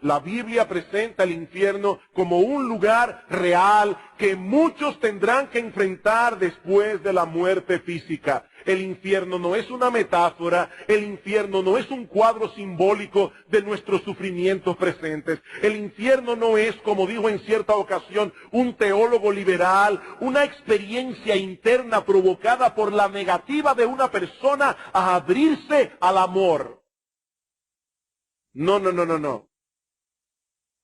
La Biblia presenta el infierno como un lugar real que muchos tendrán que enfrentar después de la muerte física. El infierno no es una metáfora, el infierno no es un cuadro simbólico de nuestros sufrimientos presentes. El infierno no es, como dijo en cierta ocasión un teólogo liberal, una experiencia interna provocada por la negativa de una persona a abrirse al amor. No.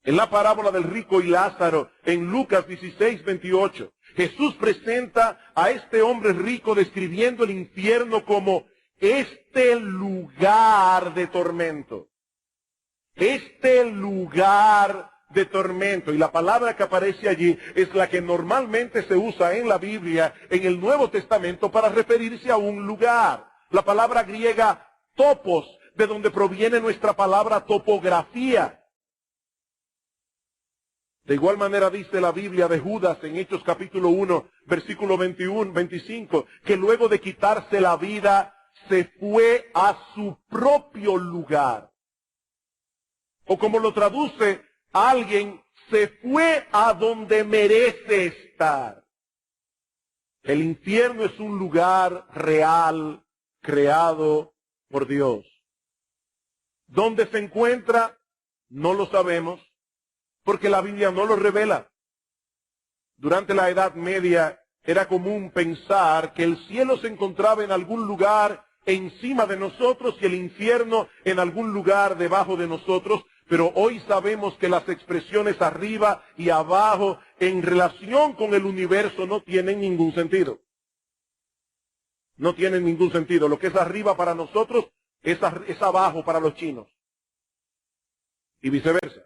En la parábola del rico y Lázaro, en Lucas 16:28, Jesús presenta a este hombre rico describiendo el infierno como este lugar de tormento. Este lugar de tormento. Y la palabra que aparece allí es la que normalmente se usa en la Biblia, en el Nuevo Testamento, para referirse a un lugar. La palabra griega topos, de donde proviene nuestra palabra topografía. De igual manera dice la Biblia de Judas en Hechos capítulo 1, versículo 25, que luego de quitarse la vida, se fue a su propio lugar. O como lo traduce alguien, se fue a donde merece estar. El infierno es un lugar real, creado por Dios. ¿Dónde se encuentra? No lo sabemos, porque la Biblia no lo revela. Durante la Edad Media era común pensar que el cielo se encontraba en algún lugar encima de nosotros y el infierno en algún lugar debajo de nosotros, pero hoy sabemos que las expresiones arriba y abajo en relación con el universo no tienen ningún sentido. No tienen ningún sentido. Lo que es arriba para nosotros es abajo para los chinos. Y viceversa.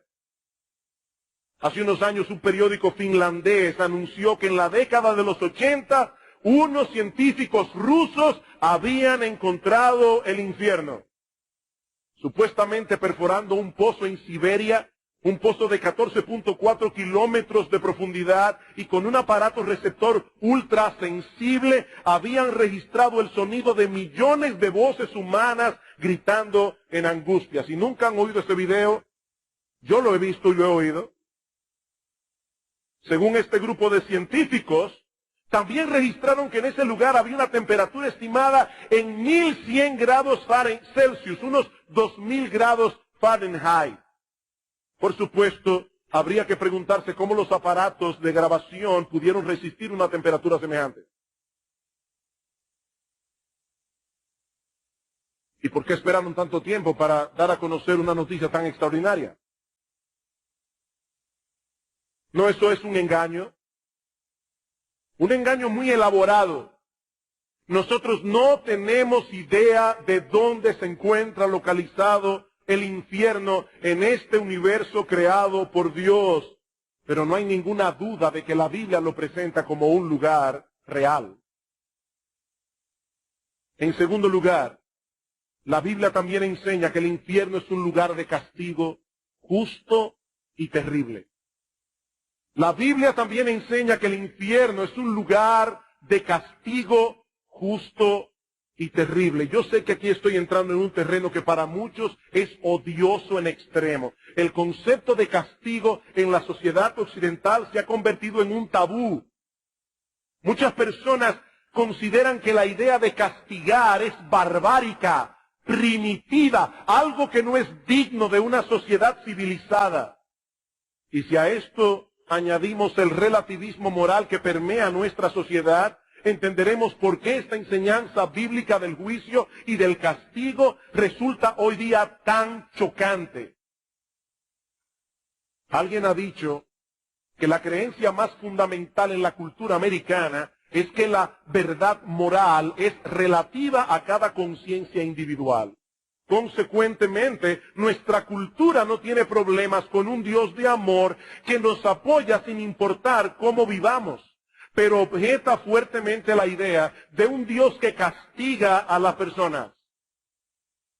Hace unos años un periódico finlandés anunció que en la década de los 80 unos científicos rusos habían encontrado el infierno. Supuestamente perforando un pozo en Siberia, un pozo de 14.4 kilómetros de profundidad y con un aparato receptor ultrasensible, habían registrado el sonido de millones de voces humanas gritando en angustia. Si nunca han oído este video, yo lo he visto y lo he oído. Según este grupo de científicos, también registraron que en ese lugar había una temperatura estimada en 1100 grados Celsius, unos 2000 grados Fahrenheit. Por supuesto, habría que preguntarse cómo los aparatos de grabación pudieron resistir una temperatura semejante. ¿Y por qué esperaron tanto tiempo para dar a conocer una noticia tan extraordinaria? ¿No eso es un engaño? Un engaño muy elaborado. Nosotros no tenemos idea de dónde se encuentra localizado el infierno en este universo creado por Dios. Pero no hay ninguna duda de que la Biblia lo presenta como un lugar real. En segundo lugar, la Biblia también enseña que el infierno es un lugar de castigo justo y terrible. La Biblia también enseña que el infierno es un lugar de castigo justo y terrible. Yo sé que aquí estoy entrando en un terreno que para muchos es odioso en extremo. El concepto de castigo en la sociedad occidental se ha convertido en un tabú. Muchas personas consideran que la idea de castigar es barbárica, primitiva, algo que no es digno de una sociedad civilizada. Y si a esto añadimos el relativismo moral que permea nuestra sociedad, entenderemos por qué esta enseñanza bíblica del juicio y del castigo resulta hoy día tan chocante. Alguien ha dicho que la creencia más fundamental en la cultura americana es que la verdad moral es relativa a cada conciencia individual. Consecuentemente, nuestra cultura no tiene problemas con un Dios de amor que nos apoya sin importar cómo vivamos, pero objeta fuertemente la idea de un Dios que castiga a las personas.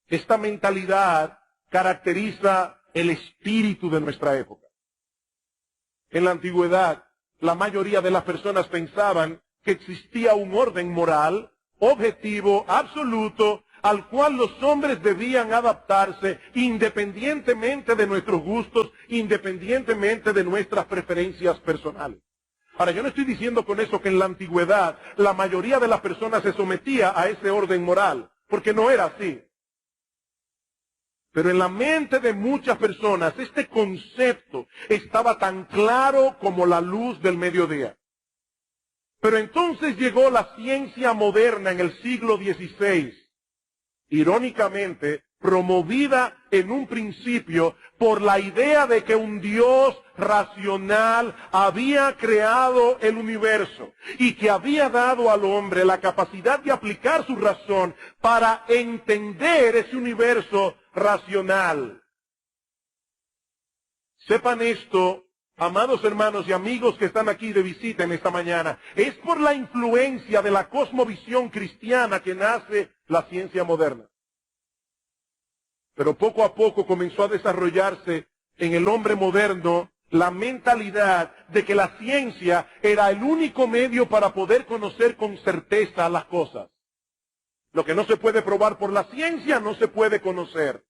Esta mentalidad caracteriza el espíritu de nuestra época. En la antigüedad, la mayoría de las personas pensaban que existía un orden moral objetivo, absoluto, al cual los hombres debían adaptarse independientemente de nuestros gustos, independientemente de nuestras preferencias personales. Ahora, yo no estoy diciendo con eso que en la antigüedad la mayoría de las personas se sometía a ese orden moral, porque no era así. Pero en la mente de muchas personas este concepto estaba tan claro como la luz del mediodía. Pero entonces llegó la ciencia moderna en el siglo XVI, irónicamente promovida en un principio por la idea de que un Dios racional había creado el universo y que había dado al hombre la capacidad de aplicar su razón para entender ese universo racional. Sepan esto, amados hermanos y amigos que están aquí de visita en esta mañana, es por la influencia de la cosmovisión cristiana que nace la ciencia moderna. Pero poco a poco comenzó a desarrollarse en el hombre moderno la mentalidad de que la ciencia era el único medio para poder conocer con certeza las cosas. Lo que no se puede probar por la ciencia no se puede conocer.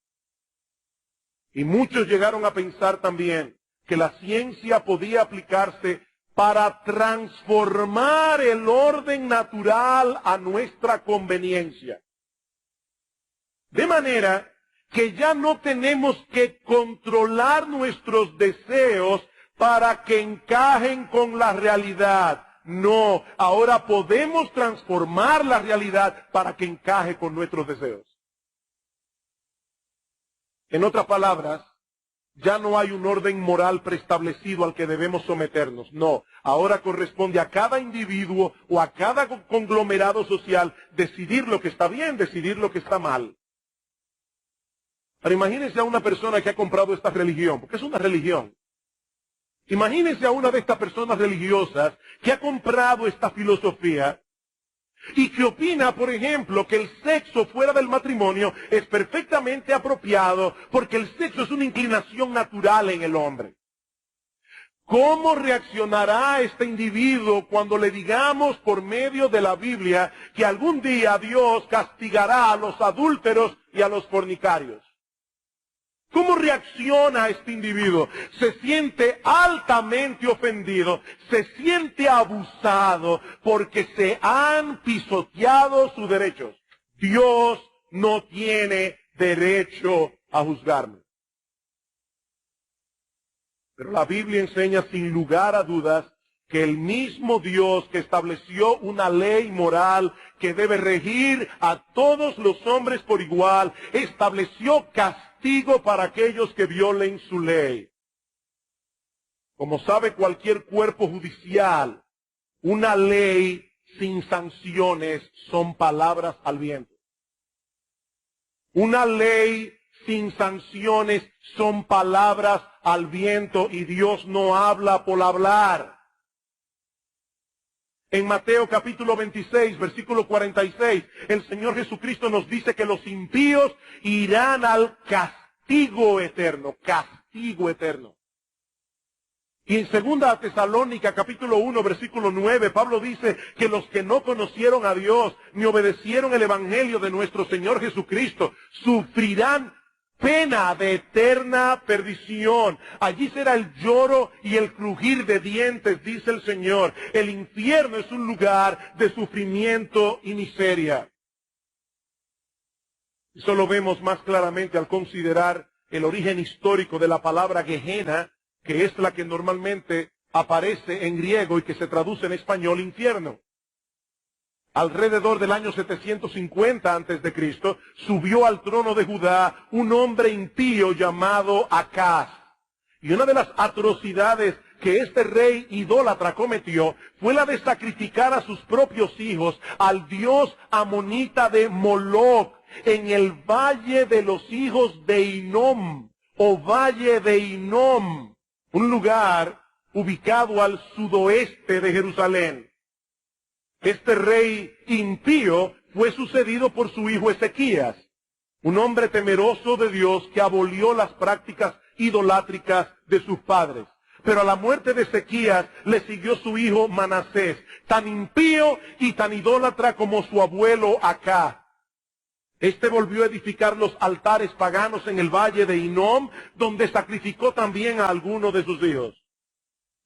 Y muchos llegaron a pensar también que la ciencia podía aplicarse para transformar el orden natural a nuestra conveniencia. De manera que ya no tenemos que controlar nuestros deseos para que encajen con la realidad. No, ahora podemos transformar la realidad para que encaje con nuestros deseos. En otras palabras, ya no hay un orden moral preestablecido al que debemos someternos. No, ahora corresponde a cada individuo o a cada conglomerado social decidir lo que está bien, decidir lo que está mal. Pero imagínense a una persona que ha comprado esta religión, porque es una religión. Imagínense a una de estas personas religiosas que ha comprado esta filosofía y que opina, por ejemplo, que el sexo fuera del matrimonio es perfectamente apropiado porque el sexo es una inclinación natural en el hombre. ¿Cómo reaccionará este individuo cuando le digamos por medio de la Biblia que algún día Dios castigará a los adúlteros y a los fornicarios? ¿Cómo reacciona este individuo? Se siente altamente ofendido, se siente abusado porque se han pisoteado sus derechos. Dios no tiene derecho a juzgarme. Pero la Biblia enseña sin lugar a dudas que el mismo Dios que estableció una ley moral que debe regir a todos los hombres por igual, estableció castigo para aquellos que violen su ley. Como sabe cualquier cuerpo judicial, una ley sin sanciones son palabras al viento. Una ley sin sanciones son palabras al viento y Dios no habla por hablar. En Mateo capítulo 26, versículo 46, el Señor Jesucristo nos dice que los impíos irán al castigo eterno, castigo eterno. Y en 2 Tesalónica capítulo 1, versículo 9, Pablo dice que los que no conocieron a Dios ni obedecieron el evangelio de nuestro Señor Jesucristo sufrirán pena de eterna perdición. Allí será el lloro y el crujir de dientes, dice el Señor. El infierno es un lugar de sufrimiento y miseria. Eso lo vemos más claramente al considerar el origen histórico de la palabra Gehenna, que es la que normalmente aparece en griego y que se traduce en español infierno. Alrededor del año 750 a.C., subió al trono de Judá un hombre impío llamado Acaz. Y una de las atrocidades que este rey idólatra cometió fue la de sacrificar a sus propios hijos al dios amonita de Moloc en el valle de los hijos de Hinnom, o valle de Hinnom, un lugar ubicado al sudoeste de Jerusalén. Este rey impío fue sucedido por su hijo Ezequías, un hombre temeroso de Dios que abolió las prácticas idolátricas de sus padres. Pero a la muerte de Ezequías le siguió su hijo Manasés, tan impío y tan idólatra como su abuelo Acá. Este volvió a edificar los altares paganos en el valle de Hinom, donde sacrificó también a algunos de sus hijos.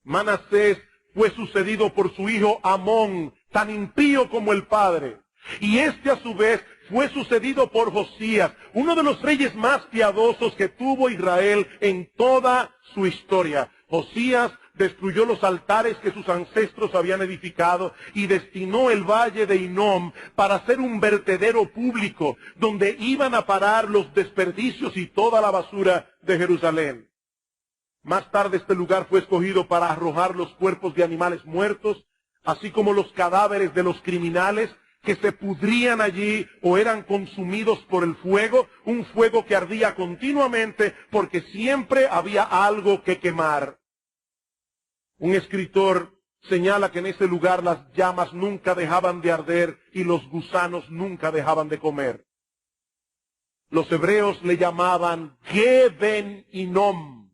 Manasés fue sucedido por su hijo Amón, tan impío como el padre. Y este a su vez fue sucedido por Josías, uno de los reyes más piadosos que tuvo Israel en toda su historia. Josías destruyó los altares que sus ancestros habían edificado y destinó el valle de Hinom para hacer un vertedero público donde iban a parar los desperdicios y toda la basura de Jerusalén. Más tarde este lugar fue escogido para arrojar los cuerpos de animales muertos, así como los cadáveres de los criminales que se pudrían allí o eran consumidos por el fuego, un fuego que ardía continuamente porque siempre había algo que quemar. Un escritor señala que en ese lugar las llamas nunca dejaban de arder y los gusanos nunca dejaban de comer. Los hebreos le llamaban Ge-ben Hinom,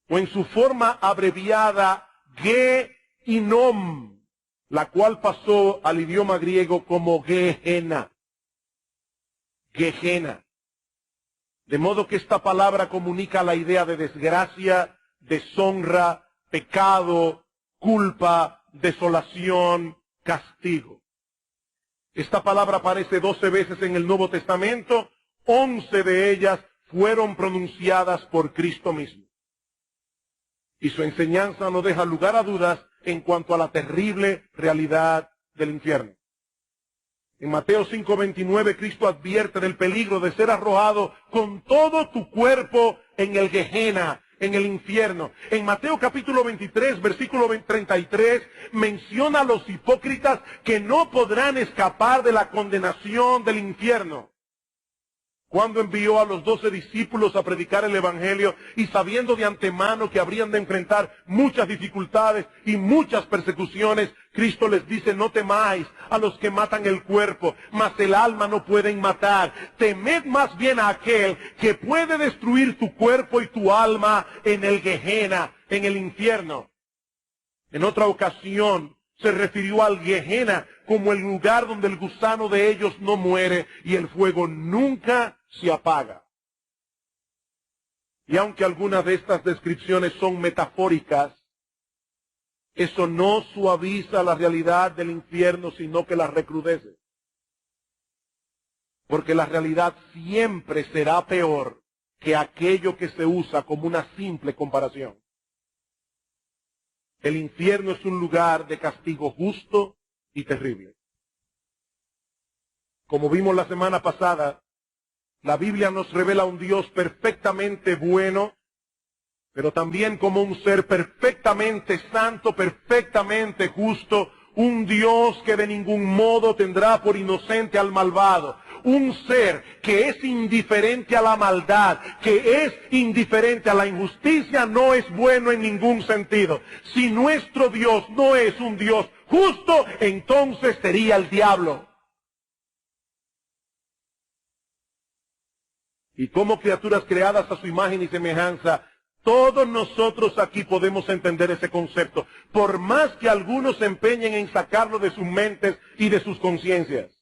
o en su forma abreviada Ge-Hinom, la cual pasó al idioma griego como Gehenna. Gehenna. De modo que esta palabra comunica la idea de desgracia, deshonra, pecado, culpa, desolación, castigo. Esta palabra aparece 12 veces en el Nuevo Testamento, 11 de ellas fueron pronunciadas por Cristo mismo. Y su enseñanza no deja lugar a dudas en cuanto a la terrible realidad del infierno. En Mateo 5:29 Cristo advierte del peligro de ser arrojado con todo tu cuerpo en el Gehenna, en el infierno. En Mateo capítulo 23, versículo 33, menciona a los hipócritas que no podrán escapar de la condenación del infierno. Cuando envió a los 12 discípulos a predicar el Evangelio y sabiendo de antemano que habrían de enfrentar muchas dificultades y muchas persecuciones, Cristo les dice: no temáis a los que matan el cuerpo, mas el alma no pueden matar. Temed más bien a aquel que puede destruir tu cuerpo y tu alma en el Gehenna, en el infierno. En otra ocasión se refirió al Gehenna como el lugar donde el gusano de ellos no muere y el fuego nunca se apaga. Y aunque algunas de estas descripciones son metafóricas, eso no suaviza la realidad del infierno, sino que la recrudece. Porque la realidad siempre será peor que aquello que se usa como una simple comparación. El infierno es un lugar de castigo justo y terrible. Como vimos la semana pasada, la Biblia nos revela un Dios perfectamente bueno, pero también como un ser perfectamente santo, perfectamente justo, un Dios que de ningún modo tendrá por inocente al malvado, un ser que es indiferente a la maldad, que es indiferente a la injusticia, no es bueno en ningún sentido. Si nuestro Dios no es un Dios justo, entonces sería el diablo. Y como criaturas creadas a su imagen y semejanza, todos nosotros aquí podemos entender ese concepto, por más que algunos se empeñen en sacarlo de sus mentes y de sus conciencias.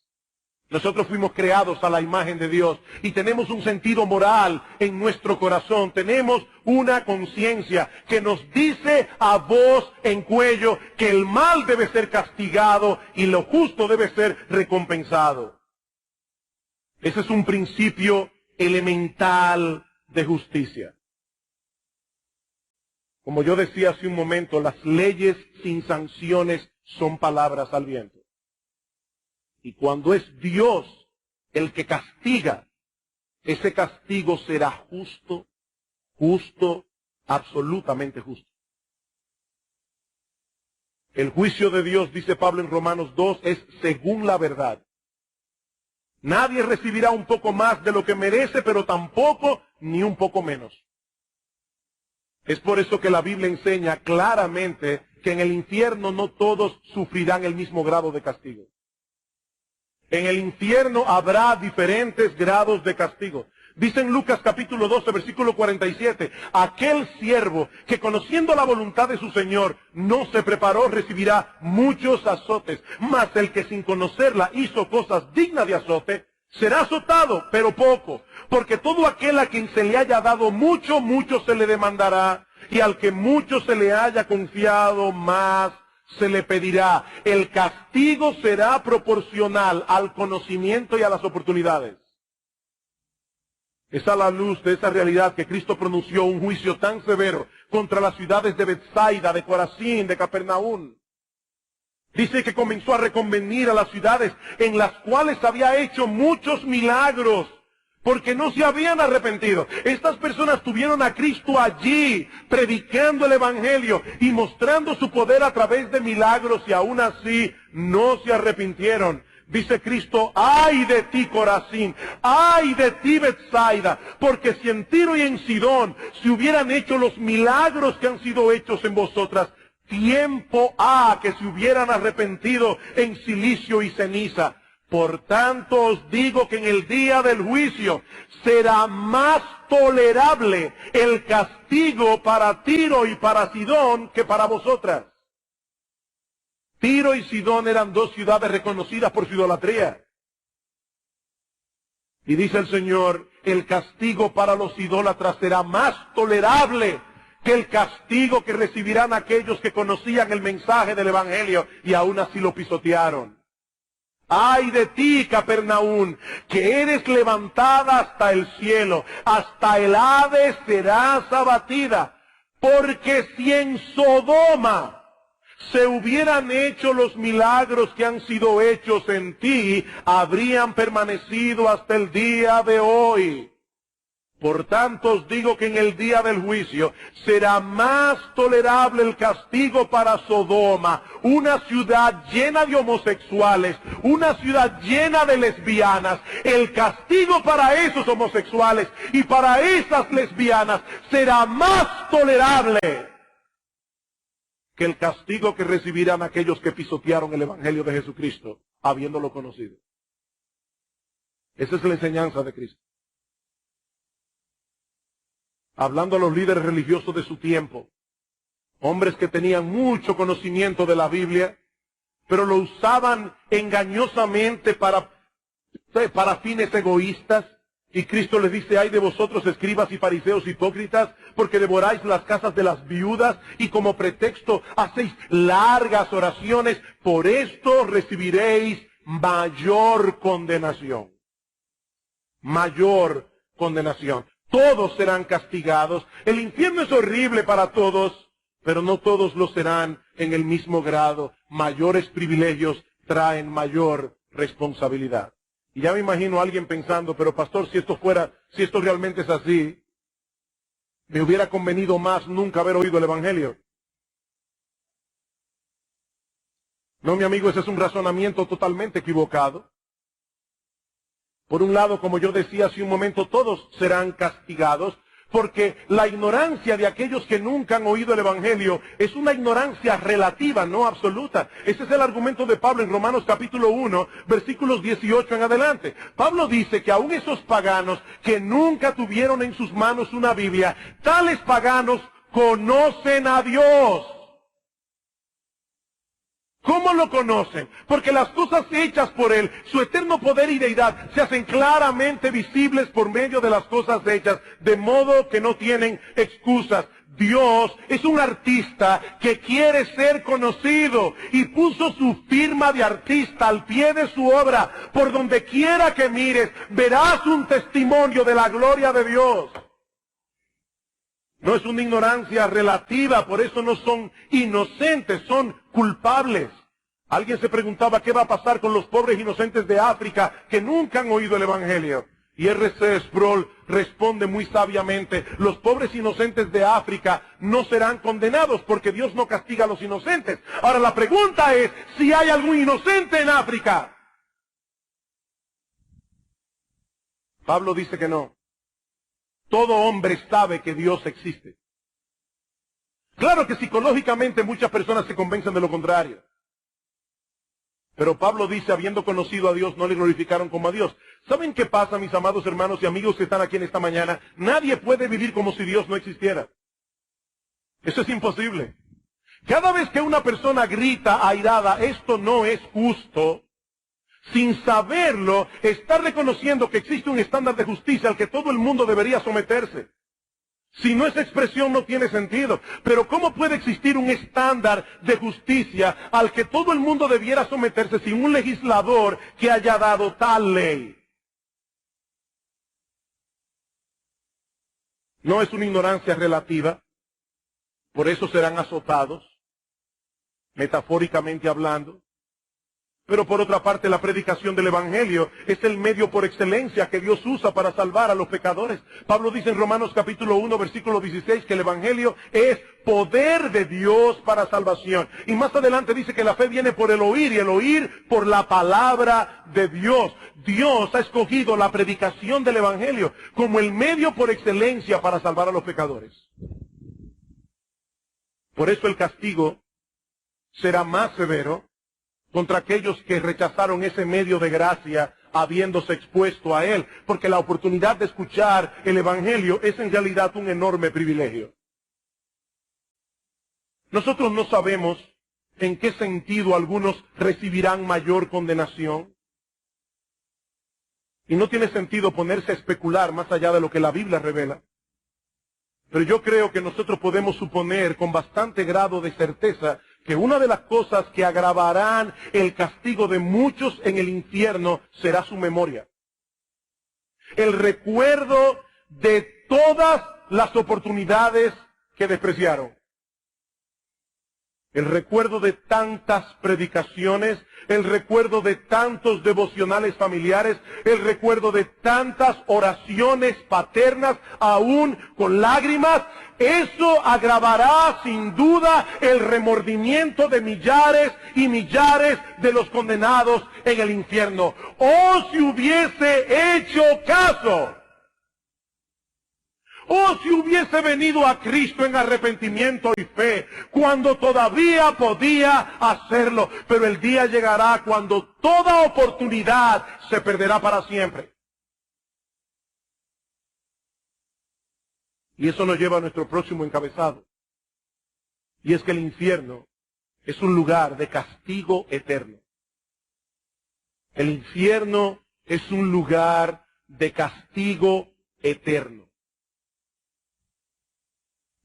Nosotros fuimos creados a la imagen de Dios y tenemos un sentido moral en nuestro corazón. Tenemos una conciencia que nos dice a voz en cuello que el mal debe ser castigado y lo justo debe ser recompensado. Ese es un principio elemental de justicia. Como yo decía hace un momento, las leyes sin sanciones son palabras al viento. Y cuando es Dios el que castiga, ese castigo será justo, absolutamente justo. El juicio de Dios, dice Pablo en Romanos 2, es según la verdad. Nadie recibirá un poco más de lo que merece, pero tampoco ni un poco menos. Es por eso que la Biblia enseña claramente que en el infierno no todos sufrirán el mismo grado de castigo. En el infierno habrá diferentes grados de castigo. Dice en Lucas capítulo 12, versículo 47, aquel siervo que conociendo la voluntad de su Señor no se preparó recibirá muchos azotes, mas el que sin conocerla hizo cosas dignas de azote Será azotado, pero poco, porque todo aquel a quien se le haya dado mucho, mucho se le demandará, y al que mucho se le haya confiado, más se le pedirá. El castigo será proporcional al conocimiento y a las oportunidades. Es a la luz de esa realidad que Cristo pronunció un juicio tan severo contra las ciudades de Betsaida, de Corazín, de Capernaum. Dice que comenzó a reconvenir a las ciudades en las cuales había hecho muchos milagros, porque no se habían arrepentido. Estas personas tuvieron a Cristo allí, predicando el Evangelio y mostrando su poder a través de milagros, y aún así no se arrepintieron. Dice Cristo: ¡ay de ti, Corazín! ¡Ay de ti, Betsaida! Porque si en Tiro y en Sidón se hubieran hecho los milagros que han sido hechos en vosotras, tiempo ha que se hubieran arrepentido en silicio y ceniza. Por tanto os digo que en el día del juicio será más tolerable el castigo para Tiro y para Sidón que para vosotras. Tiro y Sidón eran dos ciudades reconocidas por su idolatría. Y dice el Señor: el castigo para los idólatras será más tolerable que el castigo que recibirán aquellos que conocían el mensaje del Evangelio y aún así lo pisotearon. ¡Ay de ti, Capernaum, que eres levantada hasta el cielo! Hasta el Hades serás abatida. Porque si en Sodoma se hubieran hecho los milagros que han sido hechos en ti, habrían permanecido hasta el día de hoy. Por tanto os digo que en el día del juicio será más tolerable el castigo para Sodoma, una ciudad llena de homosexuales, una ciudad llena de lesbianas. El castigo para esos homosexuales y para esas lesbianas será más tolerable que el castigo que recibirán aquellos que pisotearon el Evangelio de Jesucristo, habiéndolo conocido. Esa es la enseñanza de Cristo. Hablando a los líderes religiosos de su tiempo, hombres que tenían mucho conocimiento de la Biblia, pero lo usaban engañosamente para fines egoístas. Y Cristo les dice: ay de vosotros, escribas y fariseos hipócritas, porque devoráis las casas de las viudas y como pretexto hacéis largas oraciones. Por esto recibiréis mayor condenación. Mayor condenación. Todos serán castigados. El infierno es horrible para todos, pero no todos lo serán en el mismo grado. Mayores privilegios traen mayor responsabilidad. Y ya me imagino a alguien pensando: pero pastor, si esto realmente es así, me hubiera convenido más nunca haber oído el Evangelio. No, mi amigo, ese es un razonamiento totalmente equivocado. Por un lado, como yo decía hace un momento, todos serán castigados, porque la ignorancia de aquellos que nunca han oído el Evangelio es una ignorancia relativa, no absoluta. Ese es el argumento de Pablo en Romanos capítulo 1, versículos 18 en adelante. Pablo dice que aún esos paganos que nunca tuvieron en sus manos una Biblia, tales paganos conocen a Dios. ¿Cómo lo conocen? Porque las cosas hechas por Él, su eterno poder y deidad, se hacen claramente visibles por medio de las cosas hechas, de modo que no tienen excusas. Dios es un artista que quiere ser conocido y puso su firma de artista al pie de su obra. Por donde quiera que mires, verás un testimonio de la gloria de Dios. No es una ignorancia relativa, por eso no son inocentes, son culpables. Alguien se preguntaba qué va a pasar con los pobres inocentes de África que nunca han oído el Evangelio. Y R.C. Sproul responde muy sabiamente: los pobres inocentes de África no serán condenados porque Dios no castiga a los inocentes. Ahora la pregunta es si hay algún inocente en África. Pablo dice que no. Todo hombre sabe que Dios existe. Claro que psicológicamente muchas personas se convencen de lo contrario. Pero Pablo dice: habiendo conocido a Dios, no le glorificaron como a Dios. ¿Saben qué pasa, mis amados hermanos y amigos que están aquí en esta mañana? Nadie puede vivir como si Dios no existiera. Eso es imposible. Cada vez que una persona grita airada, esto no es justo, sin saberlo, está reconociendo que existe un estándar de justicia al que todo el mundo debería someterse. Si no, esa expresión no tiene sentido. Pero ¿cómo puede existir un estándar de justicia al que todo el mundo debiera someterse sin un legislador que haya dado tal ley? No es una ignorancia relativa. Por eso serán azotados, metafóricamente hablando. Pero por otra parte, la predicación del Evangelio es el medio por excelencia que Dios usa para salvar a los pecadores. Pablo dice en Romanos capítulo 1, versículo 16, que el Evangelio es poder de Dios para salvación. Y más adelante dice que la fe viene por el oír, y el oír por la palabra de Dios. Dios ha escogido la predicación del Evangelio como el medio por excelencia para salvar a los pecadores. Por eso el castigo será más severo contra aquellos que rechazaron ese medio de gracia habiéndose expuesto a él, porque la oportunidad de escuchar el Evangelio es en realidad un enorme privilegio. Nosotros no sabemos en qué sentido algunos recibirán mayor condenación. Y no tiene sentido ponerse a especular más allá de lo que la Biblia revela. Pero yo creo que nosotros podemos suponer con bastante grado de certeza que una de las cosas que agravarán el castigo de muchos en el infierno será su memoria. El recuerdo de todas las oportunidades que despreciaron. El recuerdo de tantas predicaciones, el recuerdo de tantos devocionales familiares, el recuerdo de tantas oraciones paternas, aún con lágrimas. Eso agravará sin duda el remordimiento de millares y millares de los condenados en el infierno. ¡Oh, si hubiese hecho caso! ¡Oh, si hubiese venido a Cristo en arrepentimiento y fe, cuando todavía podía hacerlo! Pero el día llegará cuando toda oportunidad se perderá para siempre. Y eso nos lleva a nuestro próximo encabezado. Y es que el infierno es un lugar de castigo eterno. El infierno es un lugar de castigo eterno.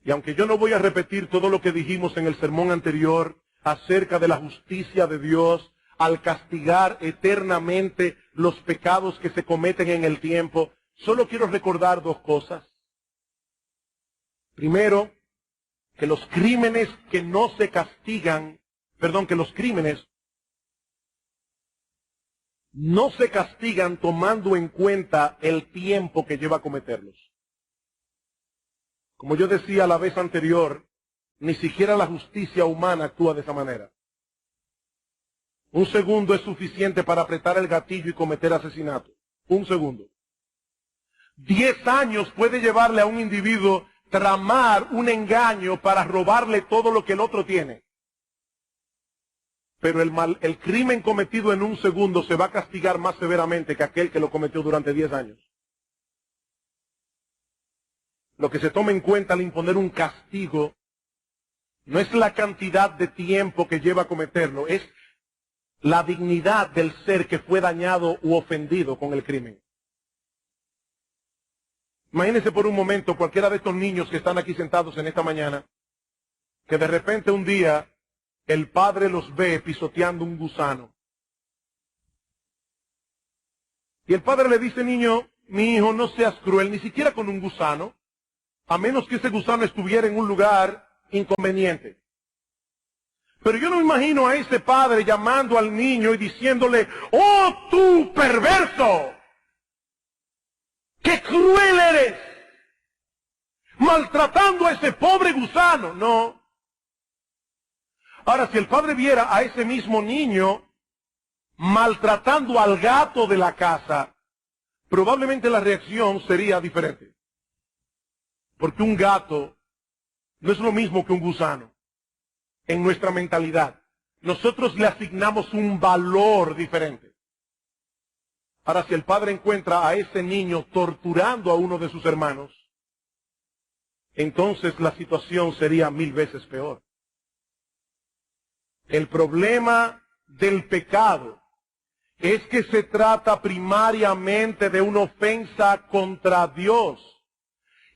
Y aunque yo no voy a repetir todo lo que dijimos en el sermón anterior acerca de la justicia de Dios al castigar eternamente los pecados que se cometen en el tiempo, solo quiero recordar dos cosas. Primero, que los crímenes que no se castigan, que los crímenes no se castigan tomando en cuenta el tiempo que lleva a cometerlos. Como yo decía la vez anterior, ni siquiera la justicia humana actúa de esa manera. Un segundo es suficiente para apretar el gatillo y cometer asesinato. Un segundo. 10 años puede llevarle a un individuo tramar un engaño para robarle todo lo que el otro tiene. Pero el crimen cometido en un segundo se va a castigar más severamente que aquel que lo cometió durante 10 años. Lo que se toma en cuenta al imponer un castigo no es la cantidad de tiempo que lleva a cometerlo, es la dignidad del ser que fue dañado u ofendido con el crimen. Imagínense por un momento cualquiera de estos niños que están aquí sentados en esta mañana, que de repente un día el padre los ve pisoteando un gusano. Y el padre le dice, niño, mi hijo, no seas cruel, ni siquiera con un gusano, a menos que ese gusano estuviera en un lugar inconveniente. Pero yo no me imagino a ese padre llamando al niño y diciéndole, ¡oh, tú perverso! ¡Qué cruel eres! Maltratando a ese pobre gusano. No. Ahora, si el padre viera a ese mismo niño maltratando al gato de la casa, probablemente la reacción sería diferente. Porque un gato no es lo mismo que un gusano en nuestra mentalidad. Nosotros le asignamos un valor diferente. Ahora, si el padre encuentra a ese niño torturando a uno de sus hermanos, entonces la situación sería 1000 veces peor. El problema del pecado es que se trata primariamente de una ofensa contra Dios.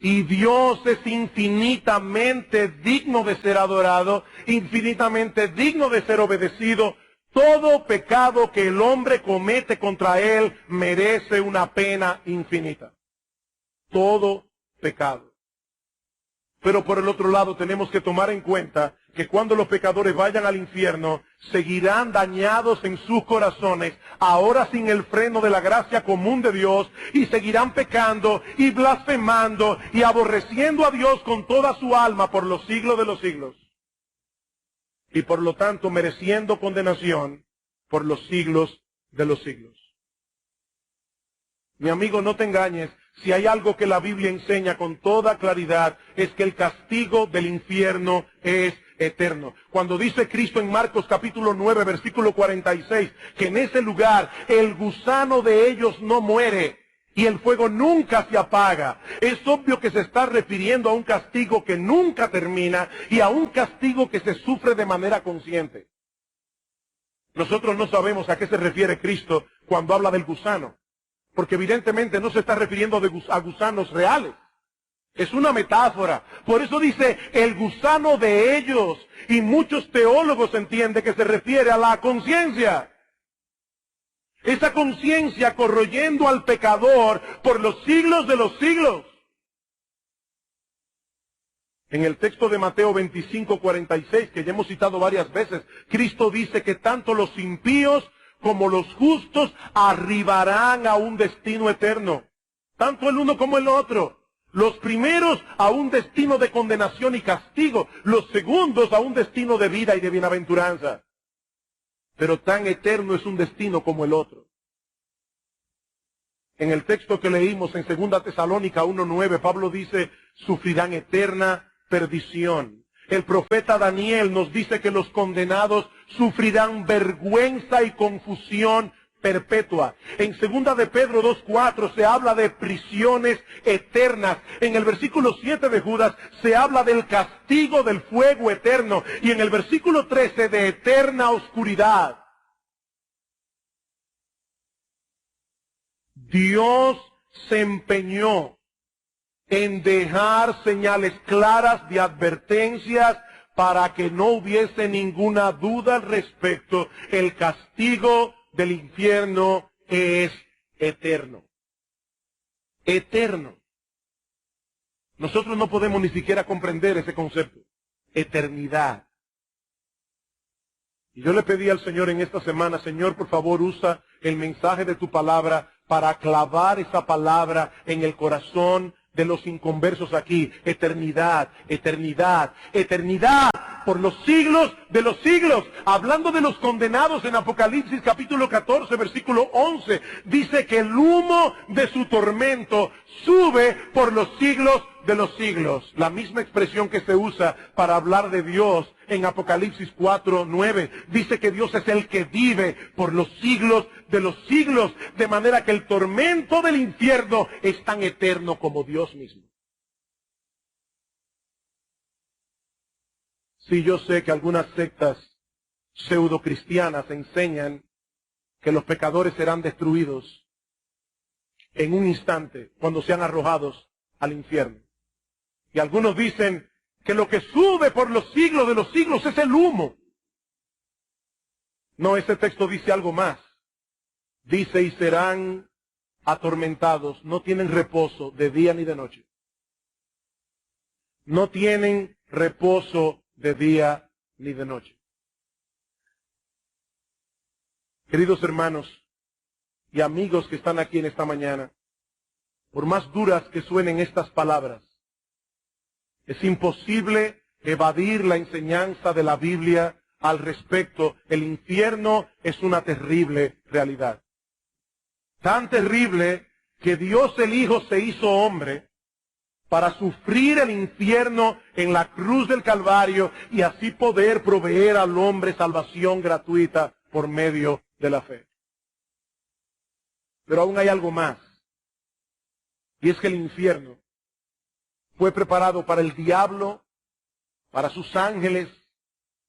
Y Dios es infinitamente digno de ser adorado, infinitamente digno de ser obedecido. Todo pecado que el hombre comete contra Él merece una pena infinita. Todo pecado. Pero por el otro lado tenemos que tomar en cuenta que cuando los pecadores vayan al infierno, seguirán dañados en sus corazones, ahora sin el freno de la gracia común de Dios, y seguirán pecando y blasfemando y aborreciendo a Dios con toda su alma por los siglos de los siglos. Y por lo tanto mereciendo condenación por los siglos de los siglos. Mi amigo, no te engañes. Si hay algo que la Biblia enseña con toda claridad, es que el castigo del infierno es eterno. Cuando dice Cristo en Marcos capítulo 9, versículo 46, que en ese lugar el gusano de ellos no muere y el fuego nunca se apaga, es obvio que se está refiriendo a un castigo que nunca termina y a un castigo que se sufre de manera consciente. Nosotros no sabemos a qué se refiere Cristo cuando habla del gusano, porque evidentemente no se está refiriendo a gusanos reales. Es una metáfora. Por eso dice el gusano de ellos. Y muchos teólogos entienden que se refiere a la conciencia. Esa conciencia corroyendo al pecador por los siglos de los siglos. En el texto de Mateo 25:46, que ya hemos citado varias veces, Cristo dice que tanto los impíos como los justos arribarán a un destino eterno. Tanto el uno como el otro. Los primeros a un destino de condenación y castigo. Los segundos a un destino de vida y de bienaventuranza. Pero tan eterno es un destino como el otro. En el texto que leímos en 2 Tesalónica 1:9, Pablo dice, sufrirán eterna perdición. El profeta Daniel nos dice que los condenados sufrirán vergüenza y confusión perpetua. En 2 de Pedro 2:4 se habla de prisiones eternas. En el versículo 7 de Judas se habla del castigo del fuego eterno. Y en el versículo 13 de eterna oscuridad. Dios se empeñó en dejar señales claras de advertencias para que no hubiese ninguna duda al respecto. El castigo del infierno es eterno. Eterno. Nosotros no podemos ni siquiera comprender ese concepto. Eternidad. Y yo le pedí al Señor en esta semana, Señor, por favor, usa el mensaje de tu palabra para clavar esa palabra en el corazón de los inconversos aquí. Eternidad, eternidad, eternidad, por los siglos de los siglos. Hablando de los condenados en Apocalipsis capítulo 14, versículo 11, dice que el humo de su tormento sube por los siglos de los siglos. La misma expresión que se usa para hablar de Dios en Apocalipsis 4:9. Dice que Dios es el que vive por los siglos de los siglos, de manera que el tormento del infierno es tan eterno como Dios mismo. Sí, yo sé que algunas sectas pseudocristianas enseñan que los pecadores serán destruidos en un instante cuando sean arrojados al infierno. Y algunos dicen que lo que sube por los siglos de los siglos es el humo. No, ese texto dice algo más. Dice, y serán atormentados, no tienen reposo de día ni de noche. No tienen reposo de día ni de noche. Queridos hermanos y amigos que están aquí en esta mañana, por más duras que suenen estas palabras, es imposible evadir la enseñanza de la Biblia al respecto. El infierno es una terrible realidad. Tan terrible que Dios el Hijo se hizo hombre para sufrir el infierno en la cruz del Calvario y así poder proveer al hombre salvación gratuita por medio de la fe. Pero aún hay algo más. Y es que el infierno fue preparado para el diablo, para sus ángeles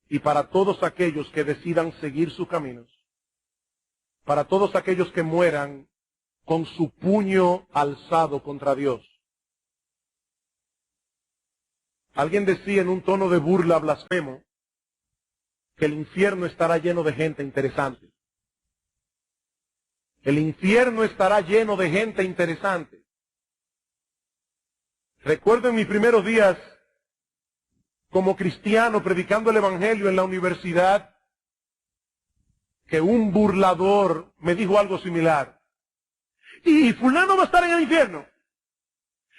y para todos aquellos que decidan seguir sus caminos. para todos aquellos que mueran con su puño alzado contra Dios. Alguien decía en un tono de burla blasfemo que el infierno estará lleno de gente interesante. El infierno estará lleno de gente interesante. Recuerdo en mis primeros días como cristiano predicando el evangelio en la universidad que un burlador me dijo algo similar. Y fulano va a estar en el infierno.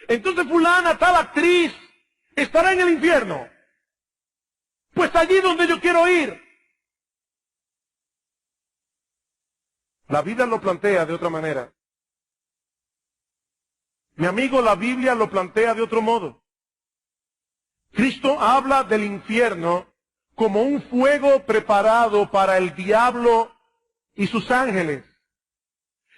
Entonces fulana, tal actriz, estará en el infierno. Pues allí donde yo quiero ir. La Biblia lo plantea de otra manera. Mi amigo, la Biblia lo plantea de otro modo. Cristo habla del infierno como un fuego preparado para el diablo y sus ángeles.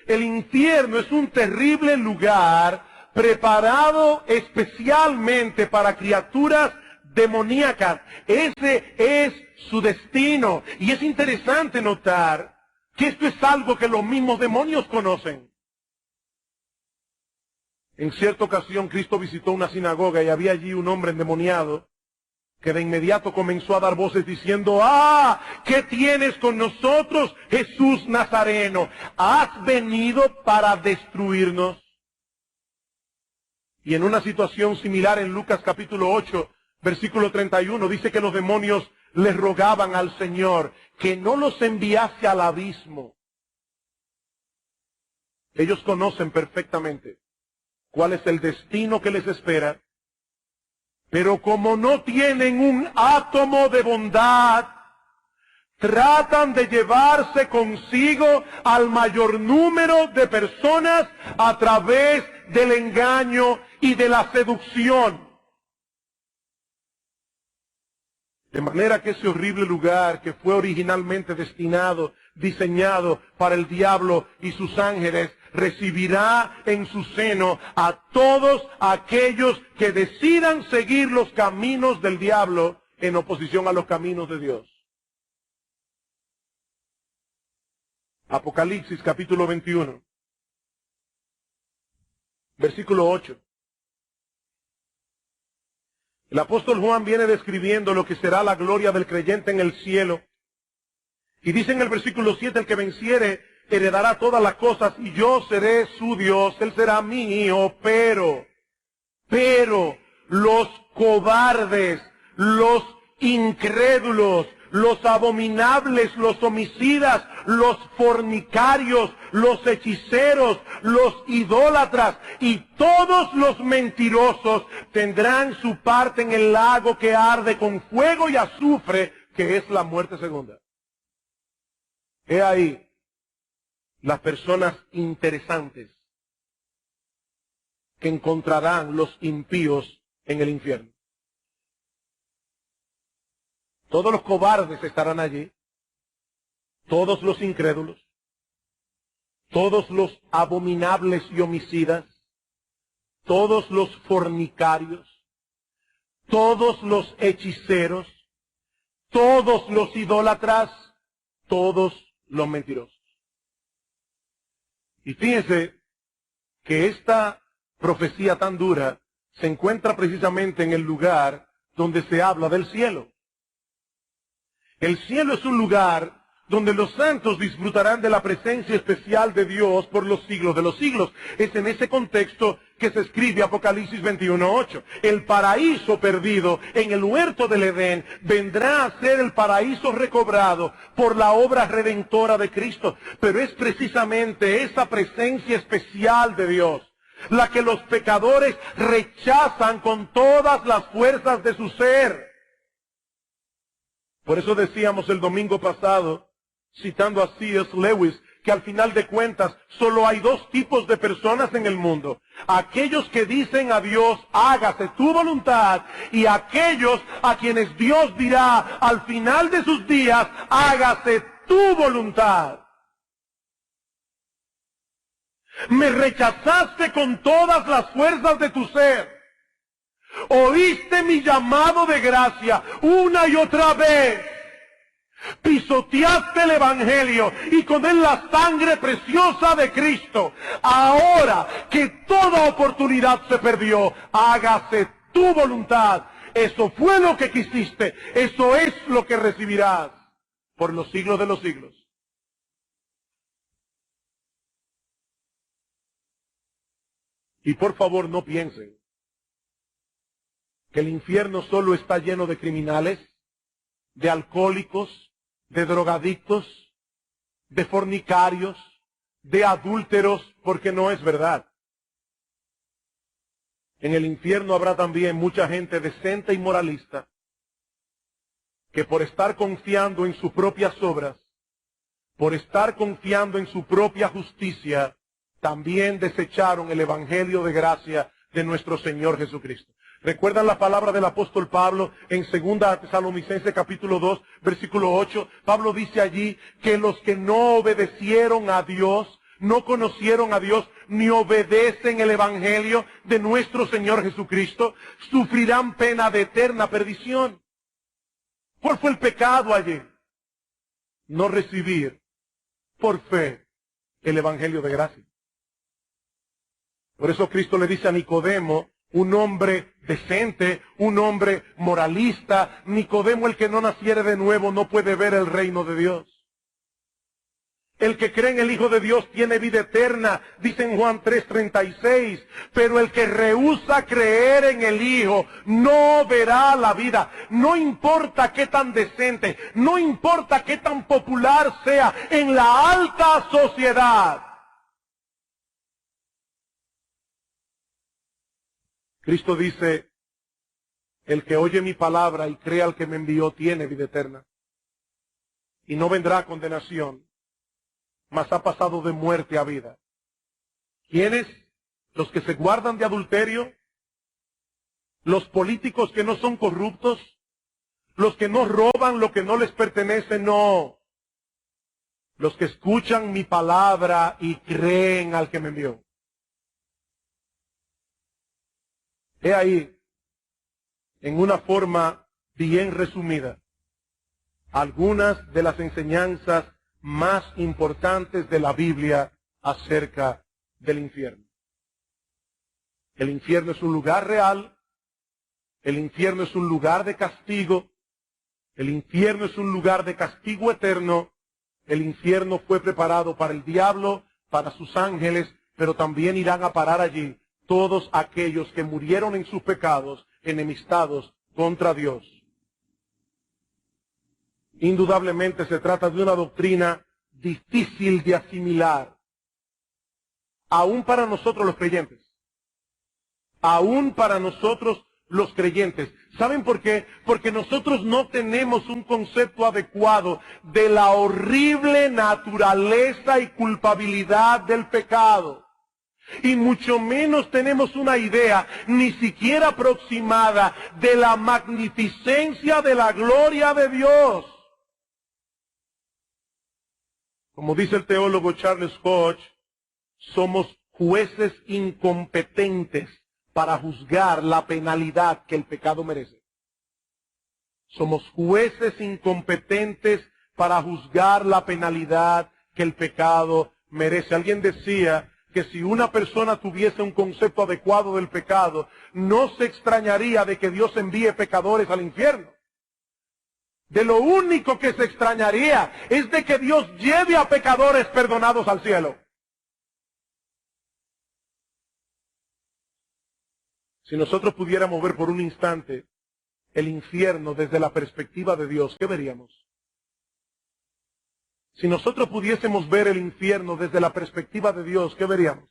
El infierno es un terrible lugar preparado especialmente para criaturas demoníacas. Ese es su destino. Y es interesante notar que esto es algo que los mismos demonios conocen. En cierta ocasión Cristo visitó una sinagoga y había allí un hombre endemoniado que de inmediato comenzó a dar voces diciendo: ¡Ah! ¿Qué tienes con nosotros, Jesús Nazareno? ¿Has venido para destruirnos? Y en una situación similar en Lucas capítulo 8, versículo 31, dice que los demonios le rogaban al Señor que no los enviase al abismo. Ellos conocen perfectamente cuál es el destino que les espera, pero como no tienen un átomo de bondad, tratan de llevarse consigo al mayor número de personas a través del engaño y de la seducción. De manera que ese horrible lugar que fue originalmente destinado, diseñado para el diablo y sus ángeles, recibirá en su seno a todos aquellos que decidan seguir los caminos del diablo en oposición a los caminos de Dios. Apocalipsis capítulo 21, versículo 8. El apóstol Juan viene describiendo lo que será la gloria del creyente en el cielo. Y dice en el versículo 7, el que venciere heredará todas las cosas y yo seré su Dios, él será mío, pero los cobardes, los incrédulos, los abominables, los homicidas, los fornicarios, los hechiceros, los idólatras y todos los mentirosos tendrán su parte en el lago que arde con fuego y azufre, que es la muerte segunda. He ahí las personas interesantes que encontrarán los impíos en el infierno. Todos los cobardes estarán allí, todos los incrédulos, todos los abominables y homicidas, todos los fornicarios, todos los hechiceros, todos los idólatras, todos los mentirosos. Y fíjense que esta profecía tan dura se encuentra precisamente en el lugar donde se habla del cielo. El cielo es un lugar donde los santos disfrutarán de la presencia especial de Dios por los siglos de los siglos. Es en ese contexto que se escribe Apocalipsis 21:8. El paraíso perdido en el huerto del Edén vendrá a ser el paraíso recobrado por la obra redentora de Cristo. Pero es precisamente esa presencia especial de Dios la que los pecadores rechazan con todas las fuerzas de su ser. Por eso decíamos el domingo pasado, citando a C.S. Lewis, que al final de cuentas solo hay dos tipos de personas en el mundo. Aquellos que dicen a Dios, hágase tu voluntad, y aquellos a quienes Dios dirá al final de sus días, hágase tu voluntad. Me rechazaste con todas las fuerzas de tu ser. Oíste mi llamado de gracia una y otra vez, Pisoteaste el Evangelio y con él la sangre preciosa de Cristo. Ahora que toda oportunidad se perdió, hágase tu voluntad. Eso fue lo que quisiste. Eso es lo que recibirás por los siglos de los siglos. Y por favor no piensen que el infierno solo está lleno de criminales, de alcohólicos, de drogadictos, de fornicarios, de adúlteros, porque no es verdad. En el infierno habrá también mucha gente decente y moralista que por estar confiando en sus propias obras, por estar confiando en su propia justicia, también desecharon el Evangelio de gracia de nuestro Señor Jesucristo. ¿Recuerdan la palabra del apóstol Pablo en 2 Tesalonicenses capítulo 2, versículo 8? Pablo dice allí que los que no obedecieron a Dios, no conocieron a Dios, ni obedecen el Evangelio de nuestro Señor Jesucristo, sufrirán pena de eterna perdición. ¿Cuál fue el pecado allí? No recibir por fe el Evangelio de gracia. Por eso Cristo le dice a Nicodemo, un hombre decente, un hombre moralista, Nicodemo, el que no naciere de nuevo, no puede ver el reino de Dios. El que cree en el Hijo de Dios tiene vida eterna, dice en Juan 3:36, pero el que rehúsa creer en el Hijo no verá la vida. No importa qué tan decente, no importa qué tan popular sea en la alta sociedad. Cristo dice, el que oye mi palabra y cree al que me envió tiene vida eterna. Y no vendrá a condenación, mas ha pasado de muerte a vida. ¿Quiénes? Los que se guardan de adulterio, los políticos que no son corruptos, los que no roban lo que no les pertenece, no. Los que escuchan mi palabra y creen al que me envió. He ahí, en una forma bien resumida, algunas de las enseñanzas más importantes de la Biblia acerca del infierno. El infierno es un lugar real, el infierno es un lugar de castigo, el infierno es un lugar de castigo eterno, el infierno fue preparado para el diablo, para sus ángeles, pero también irán a parar allí todos aquellos que murieron en sus pecados, enemistados contra Dios. Indudablemente se trata de una doctrina difícil de asimilar, aún para nosotros los creyentes. Aún para nosotros los creyentes. ¿Saben por qué? Porque nosotros no tenemos un concepto adecuado de la horrible naturaleza y culpabilidad del pecado. Y mucho menos tenemos una idea, ni siquiera aproximada, de la magnificencia de la gloria de Dios. Como dice el teólogo Charles Hodge, somos jueces incompetentes para juzgar la penalidad que el pecado merece. Somos jueces incompetentes para juzgar la penalidad que el pecado merece. Alguien decía que si una persona tuviese un concepto adecuado del pecado, no se extrañaría de que Dios envíe pecadores al infierno. De lo único que se extrañaría es de que Dios lleve a pecadores perdonados al cielo. Si nosotros pudiéramos ver por un instante el infierno desde la perspectiva de Dios, ¿qué veríamos? Si nosotros pudiésemos ver el infierno desde la perspectiva de Dios, ¿qué veríamos?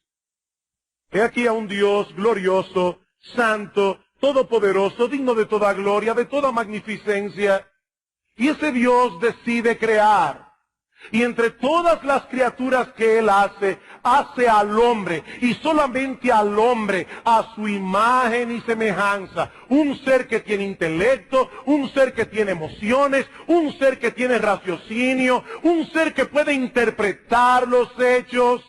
He aquí a un Dios glorioso, santo, todopoderoso, digno de toda gloria, de toda magnificencia. Y ese Dios decide crear. Y entre todas las criaturas que Él hace al hombre, y solamente al hombre, a su imagen y semejanza. Un ser que tiene intelecto, un ser que tiene emociones, un ser que tiene raciocinio, un ser que puede interpretar los hechos.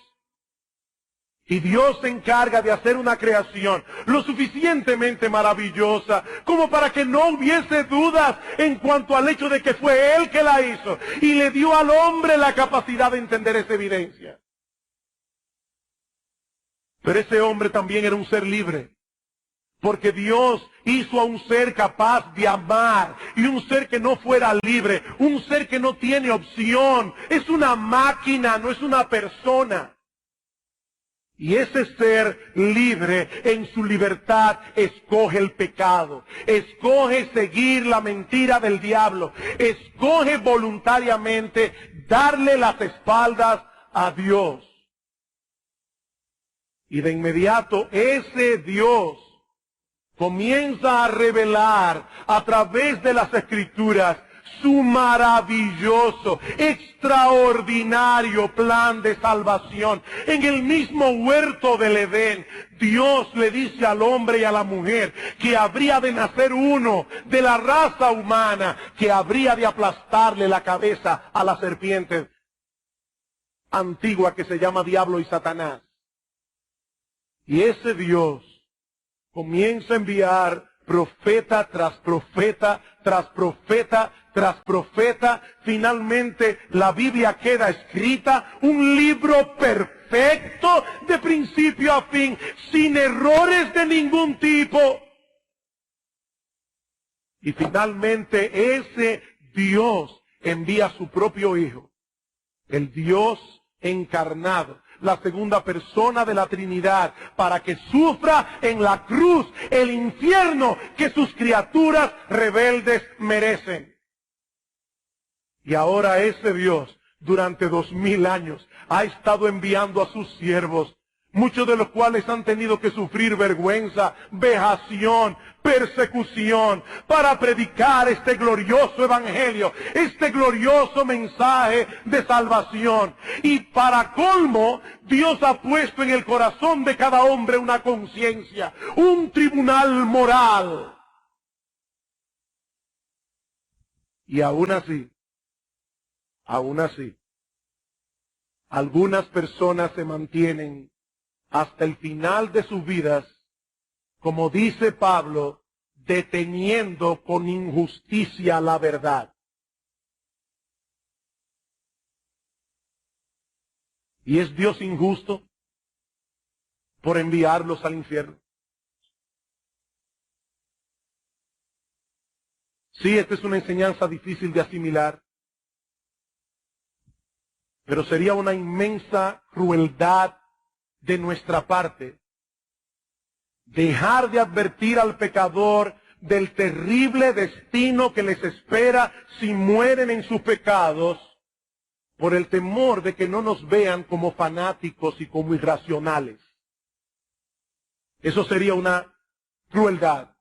Y Dios se encarga de hacer una creación lo suficientemente maravillosa como para que no hubiese dudas en cuanto al hecho de que fue Él que la hizo. Y le dio al hombre la capacidad de entender esa evidencia. Pero ese hombre también era un ser libre. Porque Dios hizo a un ser capaz de amar y un ser que no fuera libre, un ser que no tiene opción. Es una máquina, no es una persona. Y ese ser libre en su libertad escoge el pecado, escoge seguir la mentira del diablo, escoge voluntariamente darle las espaldas a Dios. Y de inmediato ese Dios comienza a revelar a través de las Escrituras su maravilloso, extraordinario plan de salvación. En el mismo huerto del Edén, Dios le dice al hombre y a la mujer que habría de nacer uno de la raza humana que habría de aplastarle la cabeza a la serpiente antigua que se llama Diablo y Satanás. Y ese Dios comienza a enviar profeta tras profeta, tras profeta, tras profeta. Finalmente la Biblia queda escrita, un libro perfecto de principio a fin, sin errores de ningún tipo. Y finalmente ese Dios envía a su propio Hijo, el Dios encarnado, la segunda persona de la Trinidad, para que sufra en la cruz el infierno que sus criaturas rebeldes merecen. Y ahora ese Dios, durante 2000 años, ha estado enviando a sus siervos, muchos de los cuales han tenido que sufrir vergüenza, vejación, persecución, para predicar este glorioso evangelio, este glorioso mensaje de salvación. Y para colmo, Dios ha puesto en el corazón de cada hombre una conciencia, un tribunal moral. Y aún así, algunas personas se mantienen hasta el final de sus vidas, como dice Pablo, deteniendo con injusticia la verdad. ¿Y es Dios injusto por enviarlos al infierno? Sí, esta es una enseñanza difícil de asimilar, pero sería una inmensa crueldad de nuestra parte dejar de advertir al pecador del terrible destino que les espera si mueren en sus pecados, por el temor de que no nos vean como fanáticos y como irracionales. Eso sería una crueldad.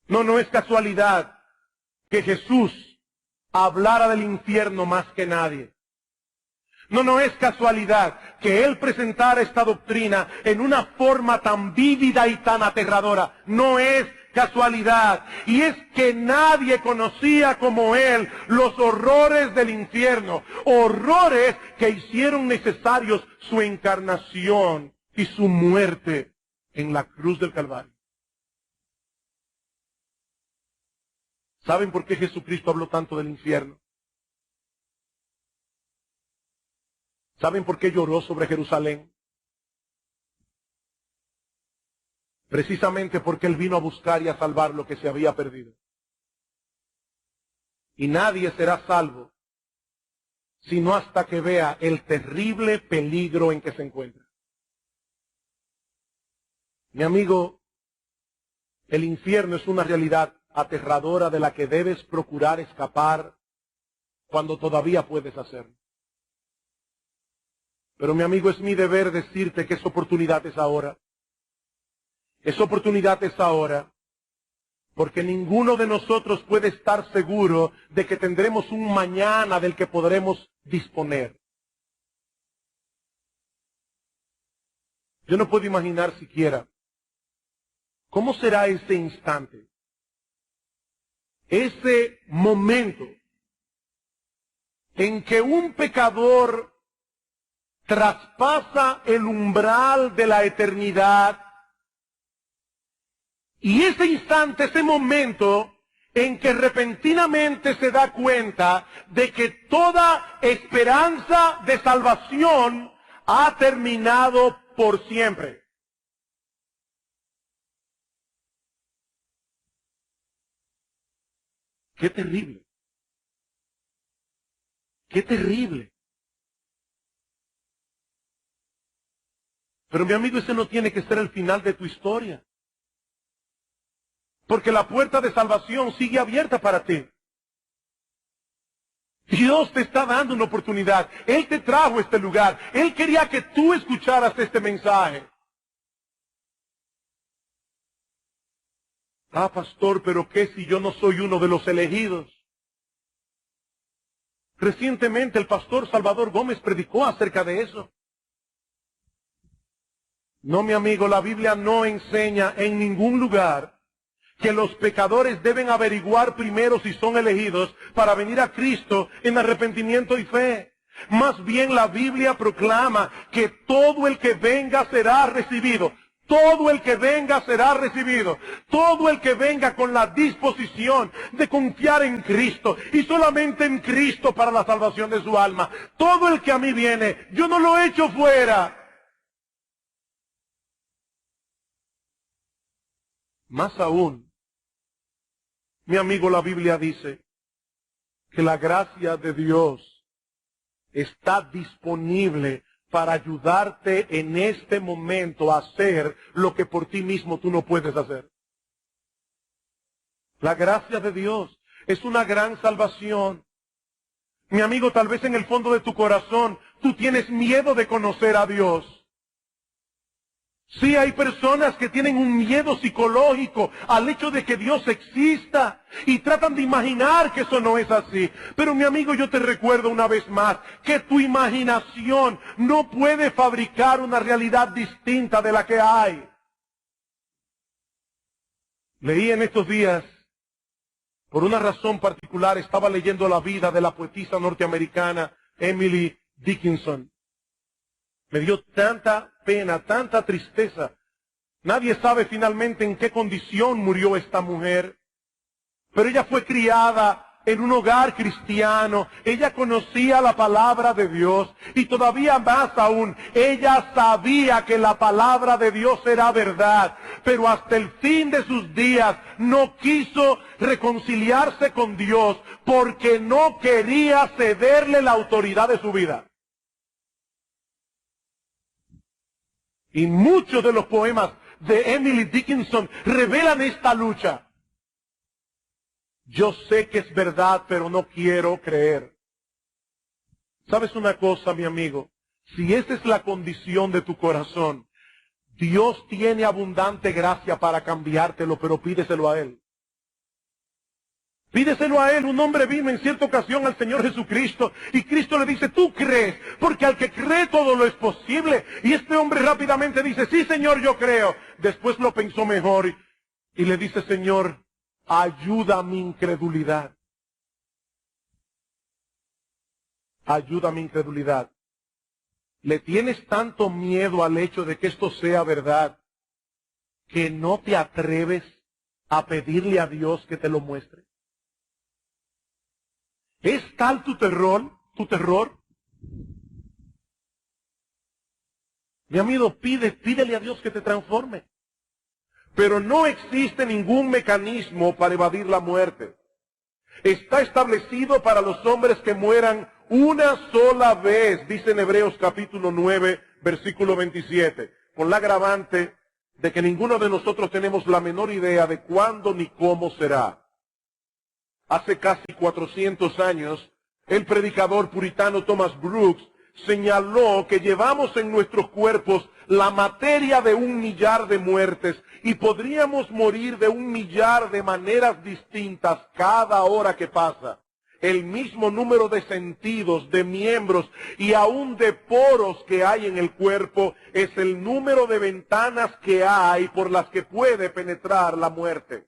No es casualidad que Jesús hablara del infierno más que nadie. No es casualidad que Él presentara esta doctrina en una forma tan vívida y tan aterradora. No es casualidad. Y es que nadie conocía como Él los horrores del infierno. Horrores que hicieron necesarios su encarnación y su muerte en la cruz del Calvario. ¿Saben por qué Jesucristo habló tanto del infierno? ¿Saben por qué lloró sobre Jerusalén? Precisamente porque Él vino a buscar y a salvar lo que se había perdido. Y nadie será salvo sino hasta que vea el terrible peligro en que se encuentra. Mi amigo, el infierno es una realidad aterradora de la que debes procurar escapar cuando todavía puedes hacerlo. Pero mi amigo, es mi deber decirte que esa oportunidad es ahora. Esa oportunidad es ahora, porque ninguno de nosotros puede estar seguro de que tendremos un mañana del que podremos disponer. Yo no puedo imaginar siquiera cómo será ese instante, ese momento en que un pecador traspasa el umbral de la eternidad. Y ese instante, ese momento en que repentinamente se da cuenta de que toda esperanza de salvación ha terminado por siempre. ¡Qué terrible! ¡Qué terrible! Pero mi amigo, ese no tiene que ser el final de tu historia. Porque la puerta de salvación sigue abierta para ti. Dios te está dando una oportunidad. Él te trajo a este lugar. Él quería que tú escucharas este mensaje. Ah, pastor, pero ¿qué si yo no soy uno de los elegidos? Recientemente el pastor Salvador Gómez predicó acerca de eso. No, mi amigo, la Biblia no enseña en ningún lugar que los pecadores deben averiguar primero si son elegidos para venir a Cristo en arrepentimiento y fe. Más bien la Biblia proclama que todo el que venga será recibido. Todo el que venga será recibido. Todo el que venga con la disposición de confiar en Cristo y solamente en Cristo para la salvación de su alma. Todo el que a mí viene, yo no lo echo fuera. Más aún, mi amigo, la Biblia dice que la gracia de Dios está disponible para ayudarte en este momento a hacer lo que por ti mismo tú no puedes hacer. La gracia de Dios es una gran salvación. Mi amigo, tal vez en el fondo de tu corazón tú tienes miedo de conocer a Dios. Sí, hay personas que tienen un miedo psicológico al hecho de que Dios exista y tratan de imaginar que eso no es así. Pero mi amigo, yo te recuerdo una vez más que tu imaginación no puede fabricar una realidad distinta de la que hay. Leí en estos días, por una razón particular, estaba leyendo la vida de la poetisa norteamericana Emily Dickinson. Me dio tanta pena, tanta tristeza. Nadie sabe finalmente en qué condición murió esta mujer. Pero ella fue criada en un hogar cristiano. Ella conocía la palabra de Dios. Y todavía más aún, ella sabía que la palabra de Dios era verdad. Pero hasta el fin de sus días no quiso reconciliarse con Dios porque no quería cederle la autoridad de su vida. Y muchos de los poemas de Emily Dickinson revelan esta lucha. Yo sé que es verdad, pero no quiero creer. ¿Sabes una cosa, mi amigo? Si esa es la condición de tu corazón, Dios tiene abundante gracia para cambiártelo, pero pídeselo a Él. Pídeselo a Él. Un hombre vino en cierta ocasión al Señor Jesucristo y Cristo le dice, tú crees, porque al que cree todo lo es posible. Y este hombre rápidamente dice, sí Señor, yo creo. Después lo pensó mejor y le dice, Señor, ayuda mi incredulidad. Ayuda mi incredulidad. Le tienes tanto miedo al hecho de que esto sea verdad que no te atreves a pedirle a Dios que te lo muestre. ¿Es tal tu terror? Mi amigo, pídele a Dios que te transforme. Pero no existe ningún mecanismo para evadir la muerte. Está establecido para los hombres que mueran una sola vez, dice en Hebreos capítulo 9, versículo 27, con la agravante de que ninguno de nosotros tenemos la menor idea de cuándo ni cómo será. Hace casi 400 años, el predicador puritano Thomas Brooks señaló que llevamos en nuestros cuerpos la materia de 1 millar de muertes y podríamos morir de 1 millar de maneras distintas cada hora que pasa. El mismo número de sentidos, de miembros y aún de poros que hay en el cuerpo es el número de ventanas que hay por las que puede penetrar la muerte.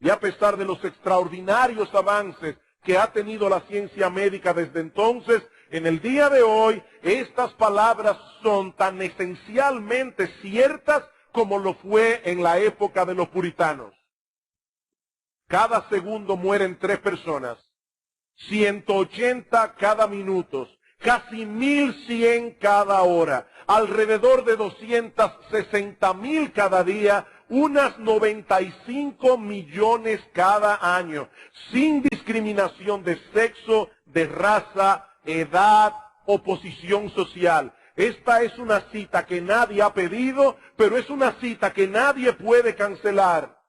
Y a pesar de los extraordinarios avances que ha tenido la ciencia médica desde entonces, En el día de hoy, estas palabras son tan esencialmente ciertas como lo fue en la época de los puritanos. Cada segundo mueren 3 personas, 180 cada minuto, casi 1,100 cada hora, alrededor de 260,000 cada día, unas 95 millones cada año, sin discriminación de sexo, de raza, edad o posición social. Esta es una cita que nadie ha pedido, pero es una cita que nadie puede cancelar.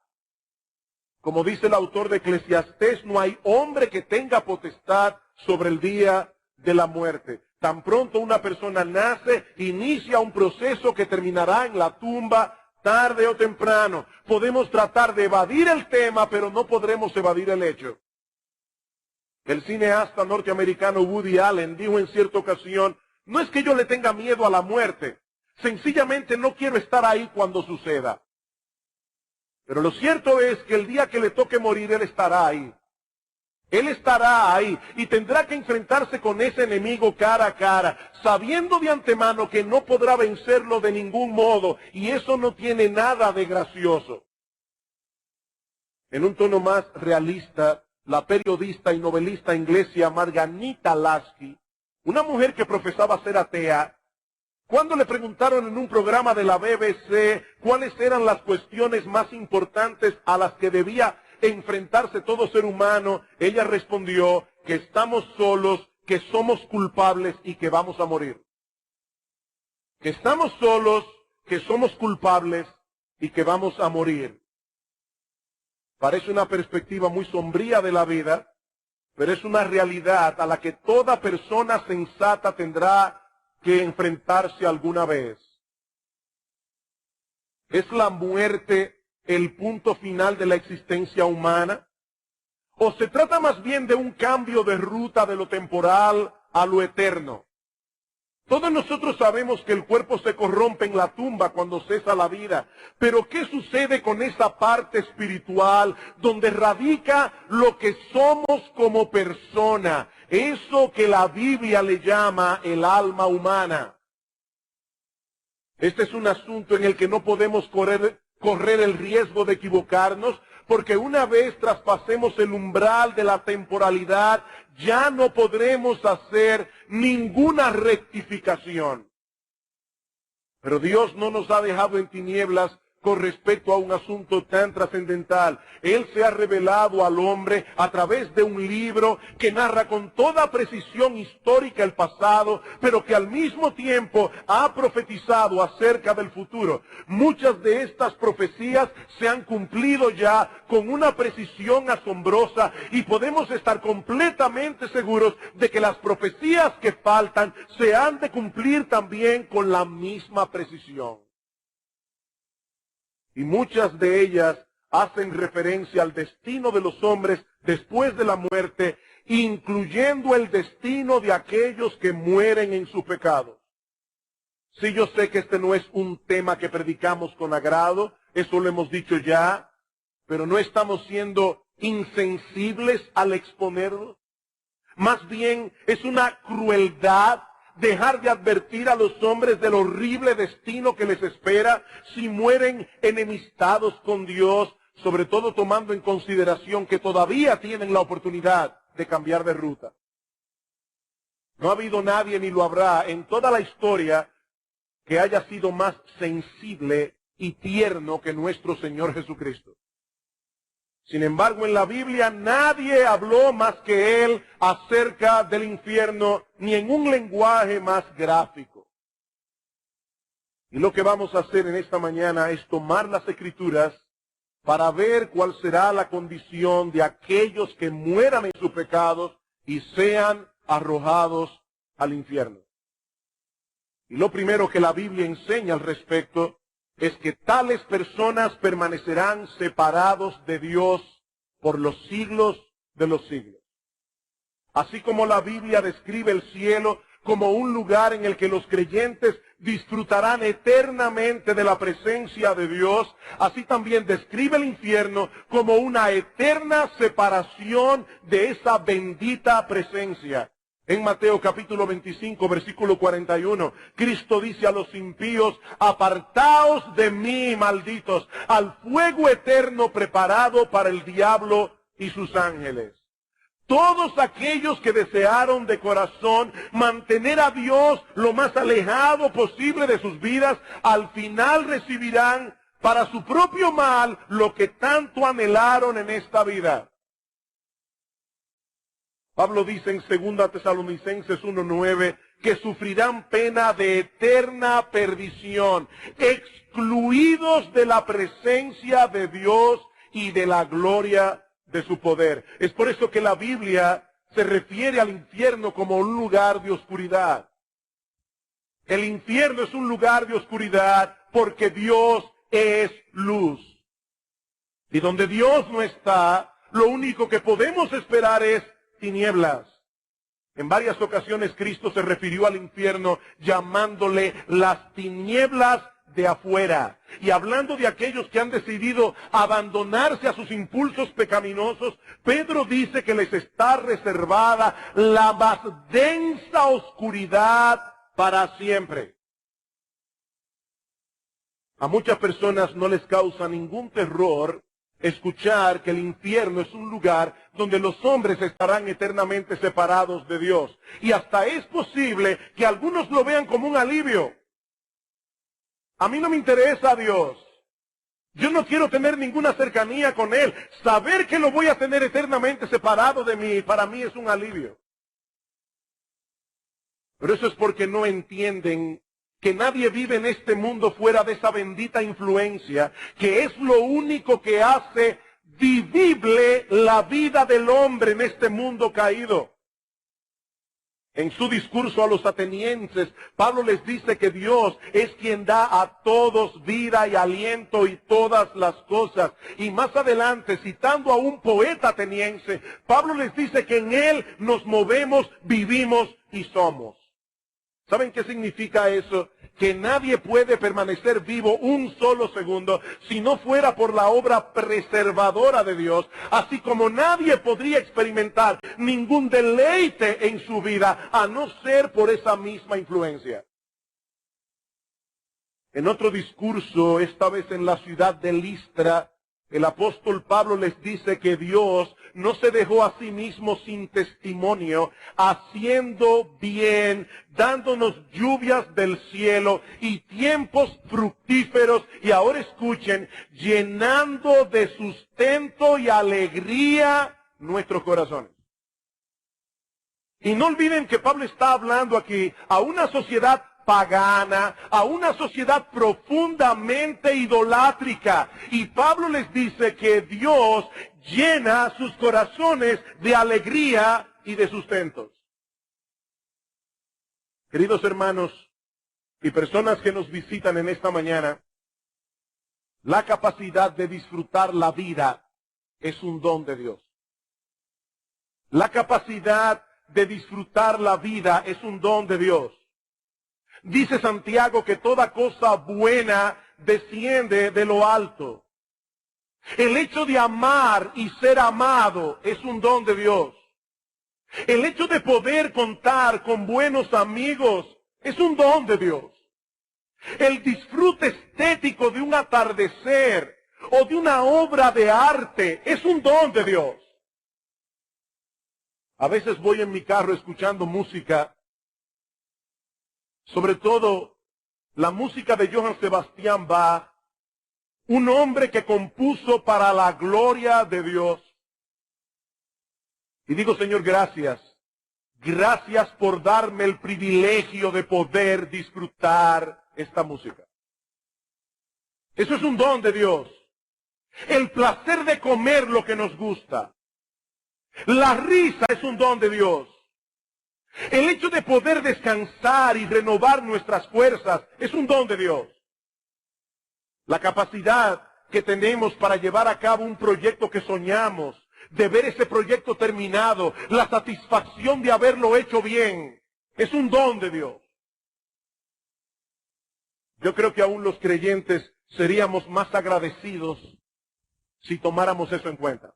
Como dice el autor de Eclesiastés, no hay hombre que tenga potestad sobre el día de la muerte. Tan pronto una persona nace, inicia un proceso que terminará en la tumba, tarde o temprano. Podemos tratar de evadir el tema, pero no podremos evadir el hecho. El cineasta norteamericano Woody Allen dijo en cierta ocasión, no es que yo le tenga miedo a la muerte, sencillamente no quiero estar ahí cuando suceda. Pero lo cierto es que el día que le toque morir, él estará ahí. Él estará ahí y tendrá que enfrentarse con ese enemigo cara a cara, sabiendo de antemano que no podrá vencerlo de ningún modo, y eso no tiene nada de gracioso. En un tono más realista, la periodista y novelista inglesa Margarita Lasky, una mujer que profesaba ser atea, cuando le preguntaron en un programa de la BBC cuáles eran las cuestiones más importantes a las que debía enfrentarse todo ser humano, ella respondió que estamos solos, que somos culpables y que vamos a morir. Que estamos solos, que somos culpables y que vamos a morir. Parece una perspectiva muy sombría de la vida, pero es una realidad a la que toda persona sensata tendrá que enfrentarse alguna vez. ¿Es la muerte el punto final de la existencia humana? ¿O se trata más bien de un cambio de ruta de lo temporal a lo eterno? Todos nosotros sabemos que el cuerpo se corrompe en la tumba cuando cesa la vida, pero ¿qué sucede con esa parte espiritual donde radica lo que somos como persona? Eso que la Biblia le llama el alma humana. Este es un asunto en el que no podemos correr el riesgo de equivocarnos, porque una vez traspasemos el umbral de la temporalidad, ya no podremos hacer ninguna rectificación. Pero Dios no nos ha dejado en tinieblas con respecto a un asunto tan trascendental. Él se ha revelado al hombre a través de un libro que narra con toda precisión histórica el pasado, pero que al mismo tiempo ha profetizado acerca del futuro. Muchas de estas profecías se han cumplido ya con una precisión asombrosa y podemos estar completamente seguros de que las profecías que faltan se han de cumplir también con la misma precisión. Y muchas de ellas hacen referencia al destino de los hombres después de la muerte, incluyendo el destino de aquellos que mueren en su pecado. Sí, yo sé que este no es un tema que predicamos con agrado, eso lo hemos dicho ya, pero no estamos siendo insensibles al exponerlo. Más bien es una crueldad dejar de advertir a los hombres del horrible destino que les espera si mueren enemistados con Dios, sobre todo tomando en consideración que todavía tienen la oportunidad de cambiar de ruta. No ha habido nadie ni lo habrá en toda la historia que haya sido más sensible y tierno que nuestro Señor Jesucristo. Sin embargo, en la Biblia nadie habló más que Él acerca del infierno, ni en un lenguaje más gráfico. Y lo que vamos a hacer en esta mañana es tomar las Escrituras para ver cuál será la condición de aquellos que mueran en sus pecados y sean arrojados al infierno. Y lo primero que la Biblia enseña al respecto es que tales personas permanecerán separados de Dios por los siglos de los siglos. Así como la Biblia describe el cielo como un lugar en el que los creyentes disfrutarán eternamente de la presencia de Dios, así también describe el infierno como una eterna separación de esa bendita presencia. En Mateo capítulo 25, versículo 41, Cristo dice a los impíos: apartaos de mí, malditos, al fuego eterno preparado para el diablo y sus ángeles. Todos aquellos que desearon de corazón mantener a Dios lo más alejado posible de sus vidas, al final recibirán para su propio mal lo que tanto anhelaron en esta vida. Pablo dice en 2 Tesalonicenses 1:9 que sufrirán pena de eterna perdición, excluidos de la presencia de Dios y de la gloria de su poder. Es por eso que la Biblia se refiere al infierno como un lugar de oscuridad. El infierno es un lugar de oscuridad porque Dios es luz. Y donde Dios no está, lo único que podemos esperar es tinieblas. En varias ocasiones Cristo se refirió al infierno llamándole las tinieblas de afuera, y hablando de aquellos que han decidido abandonarse a sus impulsos pecaminosos, Pedro dice que les está reservada la más densa oscuridad para siempre. A muchas personas no les causa ningún terror escuchar que el infierno es un lugar donde los hombres estarán eternamente separados de Dios. Y hasta es posible que algunos lo vean como un alivio. A mí no me interesa Dios. Yo no quiero tener ninguna cercanía con Él. Saber que lo voy a tener eternamente separado de mí, para mí es un alivio. Pero eso es porque no entienden que nadie vive en este mundo fuera de esa bendita influencia, que es lo único que hace vivible la vida del hombre en este mundo caído. En su discurso a los atenienses, Pablo les dice que Dios es quien da a todos vida y aliento y todas las cosas. Y más adelante, citando a un poeta ateniense, Pablo les dice que en Él nos movemos, vivimos y somos. ¿Saben qué significa eso? Que nadie puede permanecer vivo un solo segundo si no fuera por la obra preservadora de Dios, así como nadie podría experimentar ningún deleite en su vida a no ser por esa misma influencia. En otro discurso, esta vez en la ciudad de Listra, el apóstol Pablo les dice que Dios no se dejó a sí mismo sin testimonio, haciendo bien, dándonos lluvias del cielo y tiempos fructíferos, y ahora escuchen, llenando de sustento y alegría nuestros corazones. Y no olviden que Pablo está hablando aquí a una sociedad pagana, a una sociedad profundamente idolátrica. Y Pablo les dice que Dios llena sus corazones de alegría y de sustentos. Queridos hermanos y personas que nos visitan en esta mañana, la capacidad de disfrutar la vida es un don de Dios. La capacidad de disfrutar la vida es un don de Dios. Dice Santiago que toda cosa buena desciende de lo alto. El hecho de amar y ser amado es un don de Dios. El hecho de poder contar con buenos amigos es un don de Dios. El disfrute estético de un atardecer o de una obra de arte es un don de Dios. A veces voy en mi carro escuchando música, sobre todo la música de Johann Sebastian Bach, un hombre que compuso para la gloria de Dios. Y digo, Señor, gracias. Gracias por darme el privilegio de poder disfrutar esta música. Eso es un don de Dios. El placer de comer lo que nos gusta. La risa es un don de Dios. El hecho de poder descansar y renovar nuestras fuerzas es un don de Dios. La capacidad que tenemos para llevar a cabo un proyecto que soñamos, de ver ese proyecto terminado, la satisfacción de haberlo hecho bien, es un don de Dios. Yo creo que aún los creyentes seríamos más agradecidos si tomáramos eso en cuenta.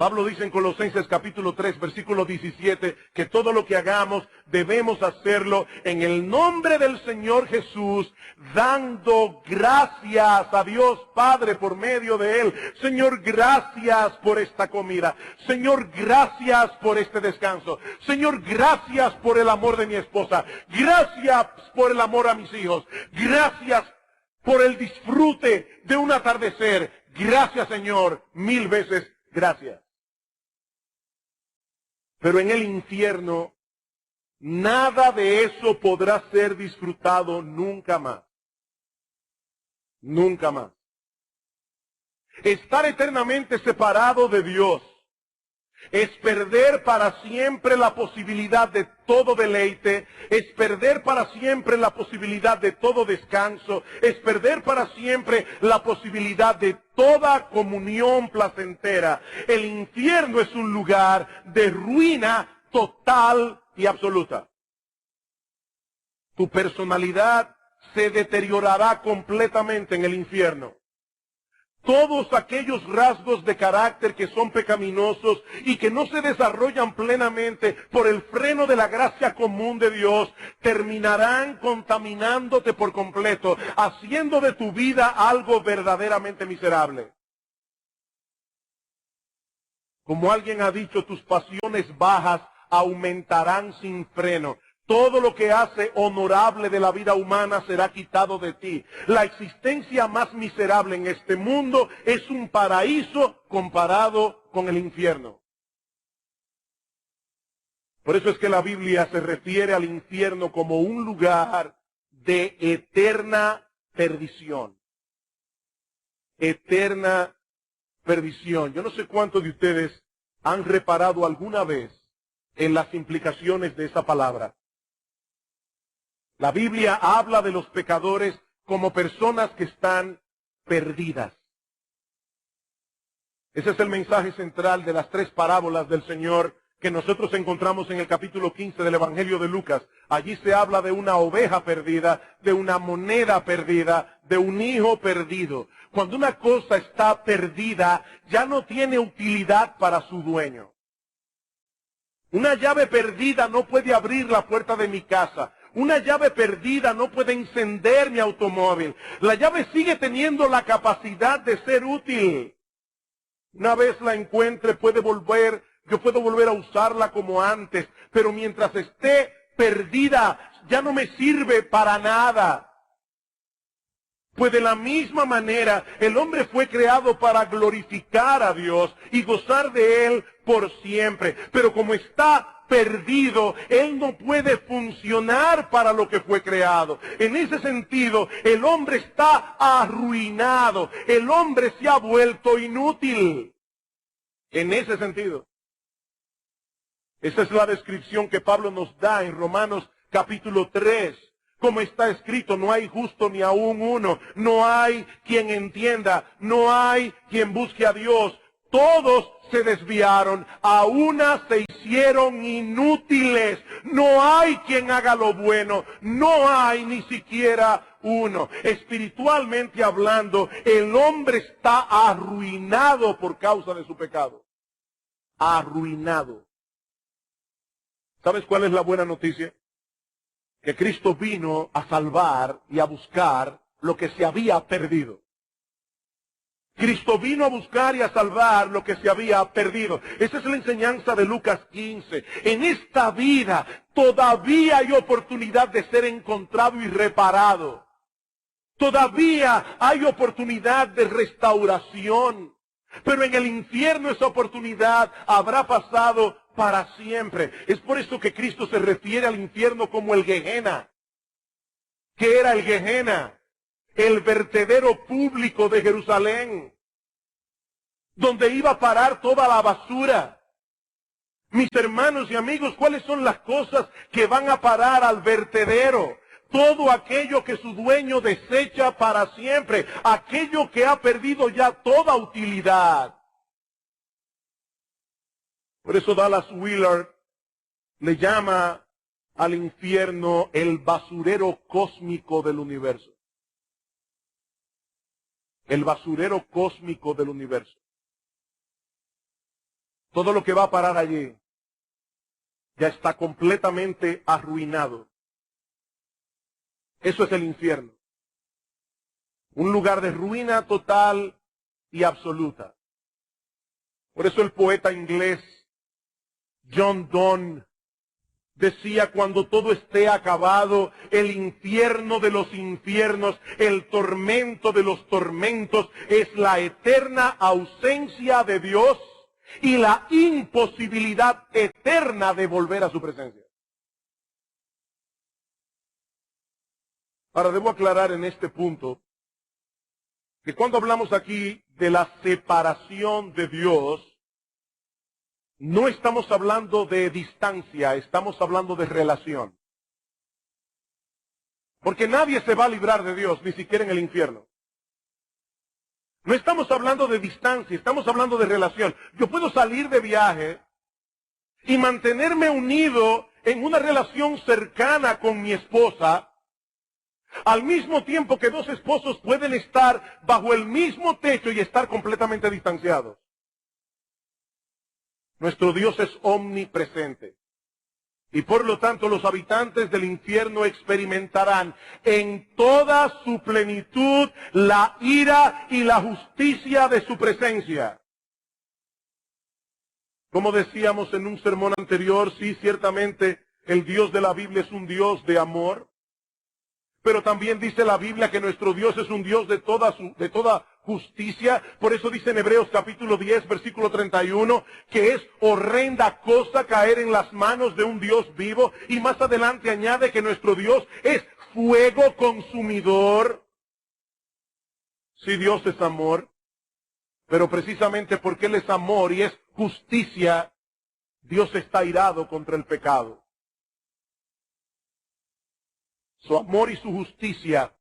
Pablo dice en Colosenses capítulo 3, versículo 17, que todo lo que hagamos debemos hacerlo en el nombre del Señor Jesús, dando gracias a Dios Padre por medio de Él. Señor, gracias por esta comida. Señor, gracias por este descanso. Señor, gracias por el amor de mi esposa. Gracias por el amor a mis hijos. Gracias por el disfrute de un atardecer. Gracias, Señor, 1000 veces gracias. Pero en el infierno, nada de eso podrá ser disfrutado nunca más. Nunca más. Estar eternamente separado de Dios es perder para siempre la posibilidad de todo deleite, es perder para siempre la posibilidad de todo descanso, es perder para siempre la posibilidad de toda comunión placentera. El infierno es un lugar de ruina total y absoluta. Tu personalidad se deteriorará completamente en el infierno. Todos aquellos rasgos de carácter que son pecaminosos y que no se desarrollan plenamente por el freno de la gracia común de Dios, terminarán contaminándote por completo, haciendo de tu vida algo verdaderamente miserable. Como alguien ha dicho, tus pasiones bajas aumentarán sin freno. Todo lo que hace honorable de la vida humana será quitado de ti. La existencia más miserable en este mundo es un paraíso comparado con el infierno. Por eso es que la Biblia se refiere al infierno como un lugar de eterna perdición. Eterna perdición. Yo no sé cuántos de ustedes han reparado alguna vez en las implicaciones de esa palabra. La Biblia habla de los pecadores como personas que están perdidas. Ese es el mensaje central de las 3 parábolas del Señor que nosotros encontramos en el capítulo 15 del Evangelio de Lucas. Allí se habla de una oveja perdida, de una moneda perdida, de un hijo perdido. Cuando una cosa está perdida, ya no tiene utilidad para su dueño. Una llave perdida no puede abrir la puerta de mi casa. Una llave perdida no puede encender mi automóvil. La llave sigue teniendo la capacidad de ser útil. Una vez la encuentre, yo puedo volver a usarla como antes, pero mientras esté perdida, ya no me sirve para nada. Pues de la misma manera, el hombre fue creado para glorificar a Dios y gozar de Él por siempre. Pero como está perdido, Él no puede funcionar para lo que fue creado. En ese sentido, el hombre está arruinado. El hombre se ha vuelto inútil. En ese sentido. Esa es la descripción que Pablo nos da en Romanos capítulo 3. Como está escrito, no hay justo ni aún uno. No hay quien entienda. No hay quien busque a Dios. Todos se desviaron, a una se hicieron inútiles. No hay quien haga lo bueno, no hay ni siquiera uno. Espiritualmente hablando, el hombre está arruinado por causa de su pecado. Arruinado. ¿Sabes cuál es la buena noticia? Que Cristo vino a salvar y a buscar lo que se había perdido. Cristo vino a buscar y a salvar lo que se había perdido. Esa es la enseñanza de Lucas 15. En esta vida todavía hay oportunidad de ser encontrado y reparado. Todavía hay oportunidad de restauración. Pero en el infierno esa oportunidad habrá pasado para siempre. Es por eso que Cristo se refiere al infierno como el Gehenna. ¿Qué era el Gehenna? El vertedero público de Jerusalén, donde iba a parar toda la basura. Mis hermanos y amigos, ¿cuáles son las cosas que van a parar al vertedero? Todo aquello que su dueño desecha para siempre, aquello que ha perdido ya toda utilidad. Por eso Dallas Willard le llama al infierno el basurero cósmico del universo. El basurero cósmico del universo. Todo lo que va a parar allí ya está completamente arruinado. Eso es el infierno. Un lugar de ruina total y absoluta. Por eso el poeta inglés John Donne decía: cuando todo esté acabado, el infierno de los infiernos, el tormento de los tormentos, es la eterna ausencia de Dios y la imposibilidad eterna de volver a su presencia. Ahora, debo aclarar en este punto que cuando hablamos aquí de la separación de Dios, no estamos hablando de distancia, estamos hablando de relación. Porque nadie se va a librar de Dios, ni siquiera en el infierno. No estamos hablando de distancia, estamos hablando de relación. Yo puedo salir de viaje y mantenerme unido en una relación cercana con mi esposa, al mismo tiempo que dos esposos pueden estar bajo el mismo techo y estar completamente distanciados. Nuestro Dios es omnipresente. Y por lo tanto los habitantes del infierno experimentarán en toda su plenitud la ira y la justicia de su presencia. Como decíamos en un sermón anterior, sí, ciertamente el Dios de la Biblia es un Dios de amor. Pero también dice la Biblia que nuestro Dios es un Dios de toda justicia. Por eso dice en Hebreos capítulo 10, versículo 31, que es horrenda cosa caer en las manos de un Dios vivo. Y más adelante añade que nuestro Dios es fuego consumidor. Sí, Dios es amor. Pero precisamente porque Él es amor y es justicia, Dios está irado contra el pecado. Su amor y su justicia,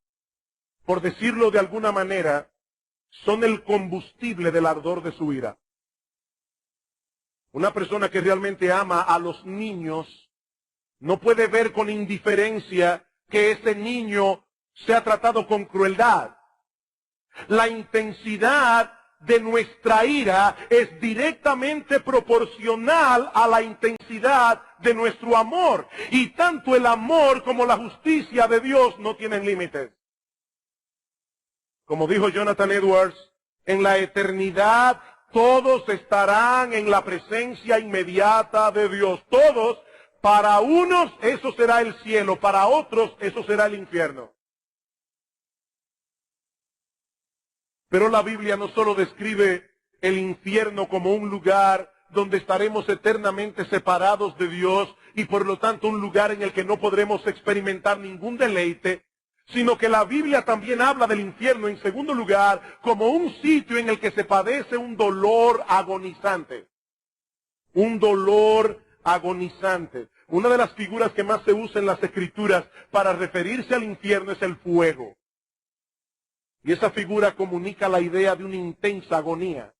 por decirlo de alguna manera, son el combustible del ardor de su ira. Una persona que realmente ama a los niños no puede ver con indiferencia que ese niño sea tratado con crueldad. La intensidad de nuestra ira es directamente proporcional a la intensidad de nuestro amor. Y tanto el amor como la justicia de Dios no tienen límites. Como dijo Jonathan Edwards, en la eternidad todos estarán en la presencia inmediata de Dios. Todos, para unos eso será el cielo, para otros eso será el infierno. Pero la Biblia no solo describe el infierno como un lugar donde estaremos eternamente separados de Dios y por lo tanto un lugar en el que no podremos experimentar ningún deleite, sino que la Biblia también habla del infierno en segundo lugar como un sitio en el que se padece un dolor agonizante. Un dolor agonizante. Una de las figuras que más se usa en las Escrituras para referirse al infierno es el fuego. Y esa figura comunica la idea de una intensa agonía.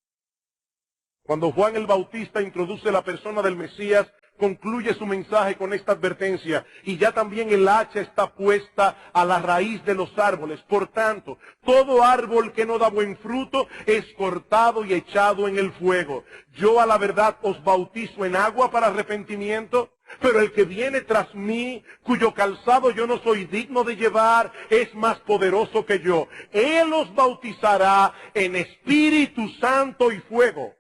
Cuando Juan el Bautista introduce la persona del Mesías, concluye su mensaje con esta advertencia: y ya también el hacha está puesta a la raíz de los árboles. Por tanto, todo árbol que no da buen fruto es cortado y echado en el fuego. Yo a la verdad os bautizo en agua para arrepentimiento, pero el que viene tras mí, cuyo calzado yo no soy digno de llevar, es más poderoso que yo. Él os bautizará en Espíritu Santo y fuego.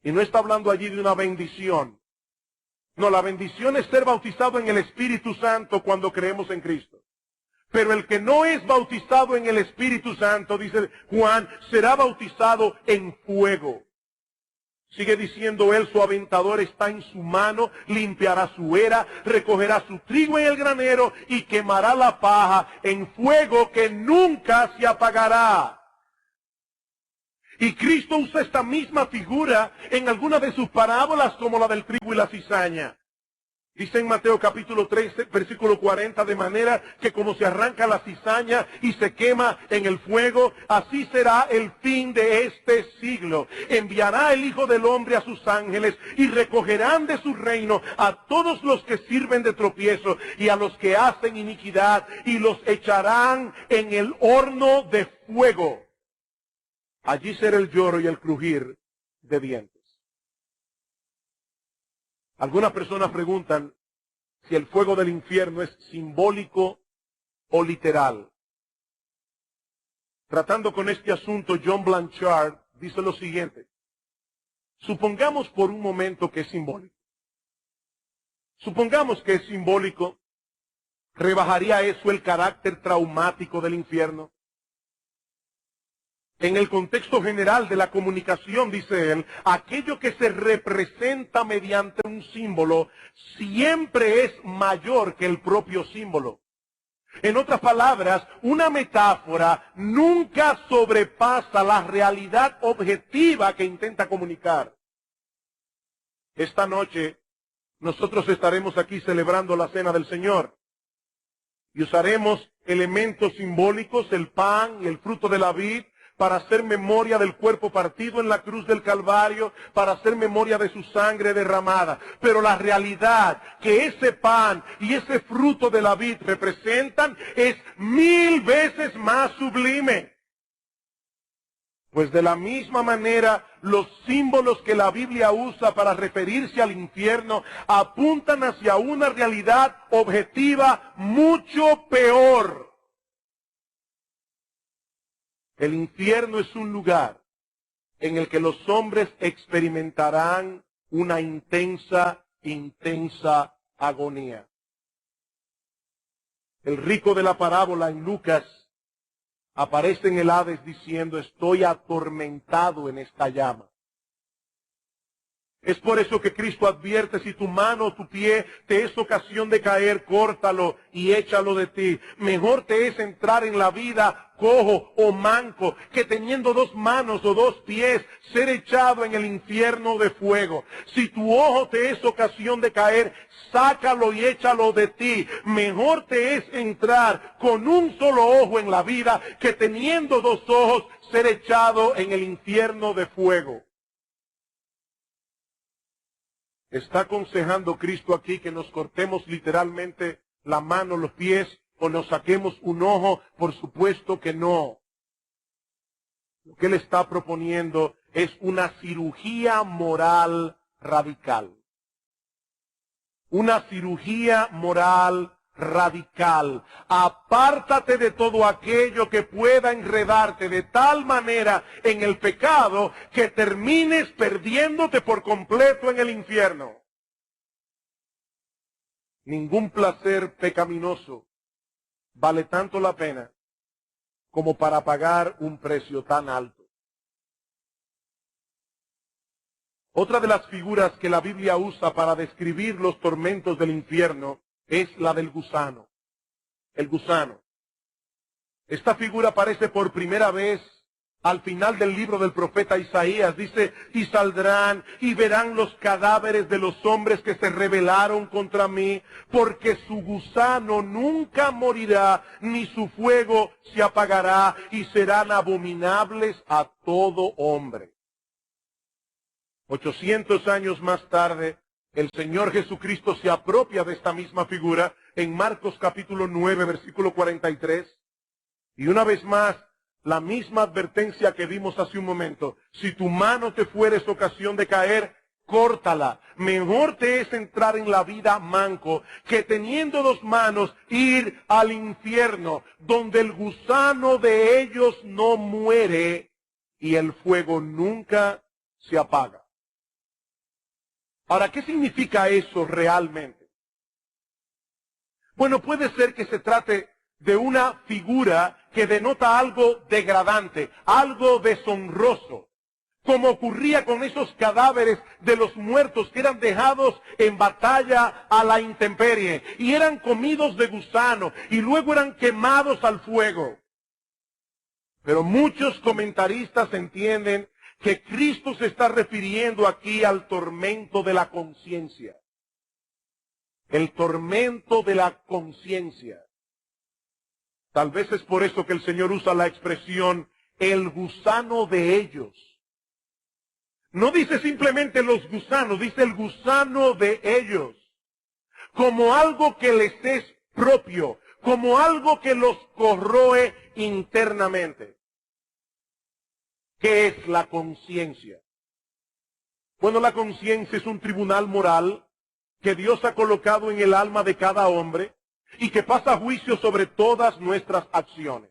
Y no está hablando allí de una bendición. No, la bendición es ser bautizado en el Espíritu Santo cuando creemos en Cristo. Pero el que no es bautizado en el Espíritu Santo, dice Juan, será bautizado en fuego. Sigue diciendo él: su aventador está en su mano, limpiará su era, recogerá su trigo en el granero y quemará la paja en fuego que nunca se apagará. Y Cristo usa esta misma figura en algunas de sus parábolas, como la del trigo y la cizaña. Dice en Mateo capítulo 13, versículo 40, de manera que como se arranca la cizaña y se quema en el fuego, así será el fin de este siglo. Enviará el Hijo del Hombre a sus ángeles y recogerán de su reino a todos los que sirven de tropiezo y a los que hacen iniquidad, y los echarán en el horno de fuego. Allí será el lloro y el crujir de dientes. Algunas personas preguntan si el fuego del infierno es simbólico o literal. Tratando con este asunto, John Blanchard dice lo siguiente. Supongamos por un momento que es simbólico. Supongamos que es simbólico. ¿Rebajaría eso el carácter traumático del infierno? En el contexto general de la comunicación, dice él, aquello que se representa mediante un símbolo siempre es mayor que el propio símbolo. En otras palabras, una metáfora nunca sobrepasa la realidad objetiva que intenta comunicar. Esta noche nosotros estaremos aquí celebrando la Cena del Señor y usaremos elementos simbólicos, el pan y el fruto de la vid, para hacer memoria del cuerpo partido en la cruz del Calvario, para hacer memoria de su sangre derramada. Pero la realidad que ese pan y ese fruto de la vid representan es 1000 veces más sublime. Pues de la misma manera, los símbolos que la Biblia usa para referirse al infierno apuntan hacia una realidad objetiva mucho peor. El infierno es un lugar en el que los hombres experimentarán una intensa agonía. El rico de la parábola en Lucas aparece en el Hades diciendo, estoy atormentado en esta llama. Es por eso que Cristo advierte, si tu mano o tu pie te es ocasión de caer, córtalo y échalo de ti. Mejor te es entrar en la vida cojo o manco, que teniendo 2 manos o 2 pies, ser echado en el infierno de fuego. Si tu ojo te es ocasión de caer, sácalo y échalo de ti. Mejor te es entrar con un solo ojo en la vida, que teniendo 2 ojos, ser echado en el infierno de fuego. ¿Está aconsejando Cristo aquí que nos cortemos literalmente la mano, los pies, o nos saquemos un ojo? Por supuesto que no. Lo que Él está proponiendo es una cirugía moral radical. Una cirugía moral radical. Apártate de todo aquello que pueda enredarte de tal manera en el pecado que termines perdiéndote por completo en el infierno. Ningún placer pecaminoso vale tanto la pena como para pagar un precio tan alto. Otra de las figuras que la Biblia usa para describir los tormentos del infierno es la del gusano. El gusano. Esta figura aparece por primera vez al final del libro del profeta Isaías. Dice, y saldrán y verán los cadáveres de los hombres que se rebelaron contra mí, porque su gusano nunca morirá, ni su fuego se apagará, y serán abominables a todo hombre. 800 años más tarde, el Señor Jesucristo se apropia de esta misma figura en Marcos capítulo 9, versículo 43. Y una vez más, la misma advertencia que vimos hace un momento. Si tu mano te fueres ocasión de caer, córtala. Mejor te es entrar en la vida manco que teniendo 2 manos ir al infierno, donde el gusano de ellos no muere y el fuego nunca se apaga. Ahora, ¿qué significa eso realmente? Bueno, puede ser que se trate de una figura que denota algo degradante, algo deshonroso, como ocurría con esos cadáveres de los muertos que eran dejados en batalla a la intemperie y eran comidos de gusano y luego eran quemados al fuego. Pero muchos comentaristas entienden que Cristo se está refiriendo aquí al tormento de la conciencia. El tormento de la conciencia. Tal vez es por eso que el Señor usa la expresión, el gusano de ellos. No dice simplemente los gusanos, dice el gusano de ellos. Como algo que les es propio, como algo que los corroe internamente. ¿Qué es la conciencia? Bueno, la conciencia es un tribunal moral que Dios ha colocado en el alma de cada hombre y que pasa juicio sobre todas nuestras acciones.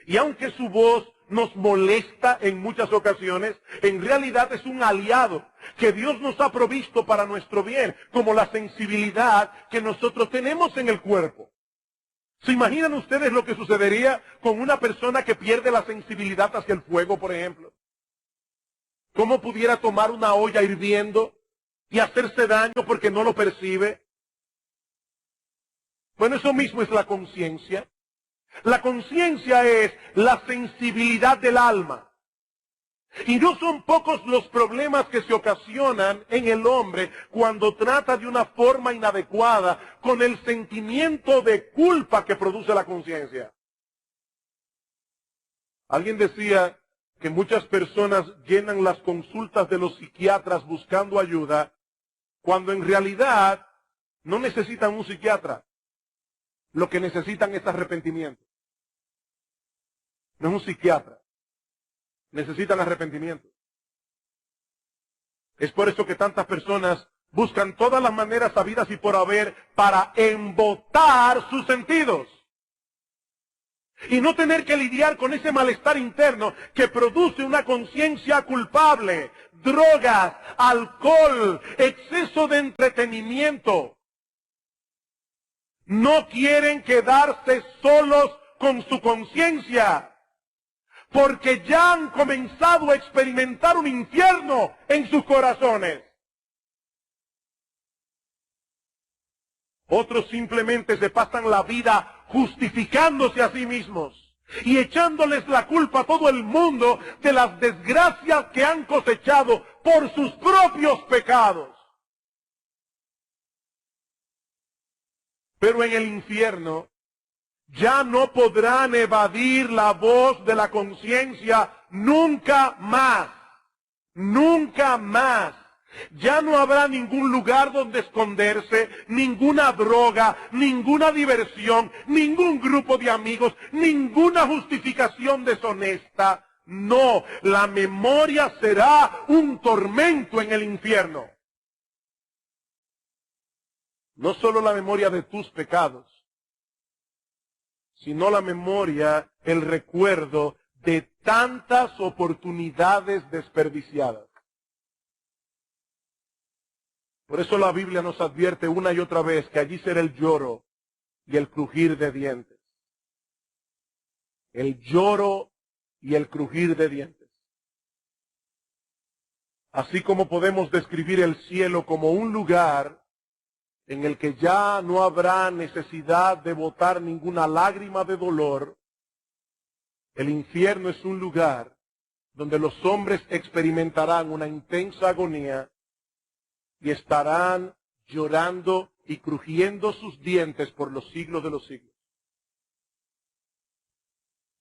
Y aunque su voz nos molesta en muchas ocasiones, en realidad es un aliado que Dios nos ha provisto para nuestro bien, como la sensibilidad que nosotros tenemos en el cuerpo. ¿Se imaginan ustedes lo que sucedería con una persona que pierde la sensibilidad hacia el fuego, por ejemplo? ¿Cómo pudiera tomar una olla hirviendo y hacerse daño porque no lo percibe? Bueno, eso mismo es la conciencia. La conciencia es la sensibilidad del alma. Y no son pocos los problemas que se ocasionan en el hombre cuando trata de una forma inadecuada con el sentimiento de culpa que produce la conciencia. Alguien decía que muchas personas llenan las consultas de los psiquiatras buscando ayuda, cuando en realidad no necesitan un psiquiatra. Lo que necesitan es arrepentimiento. No es un psiquiatra. Necesitan arrepentimiento. Es por eso que tantas personas buscan todas las maneras habidas y por haber para embotar sus sentidos. Y no tener que lidiar con ese malestar interno que produce una conciencia culpable, drogas, alcohol, exceso de entretenimiento. No quieren quedarse solos con su conciencia, porque ya han comenzado a experimentar un infierno en sus corazones. Otros simplemente se pasan la vida justificándose a sí mismos y echándoles la culpa a todo el mundo de las desgracias que han cosechado por sus propios pecados. Pero en el infierno ya no podrán evadir la voz de la conciencia nunca más. Nunca más. Ya no habrá ningún lugar donde esconderse, ninguna droga, ninguna diversión, ningún grupo de amigos, ninguna justificación deshonesta. No, la memoria será un tormento en el infierno. No solo la memoria de tus pecados, sino la memoria, el recuerdo de tantas oportunidades desperdiciadas. Por eso la Biblia nos advierte una y otra vez que allí será el lloro y el crujir de dientes. El lloro y el crujir de dientes. Así como podemos describir el cielo como un lugar en el que ya no habrá necesidad de botar ninguna lágrima de dolor, el infierno es un lugar donde los hombres experimentarán una intensa agonía y estarán llorando y crujiendo sus dientes por los siglos de los siglos.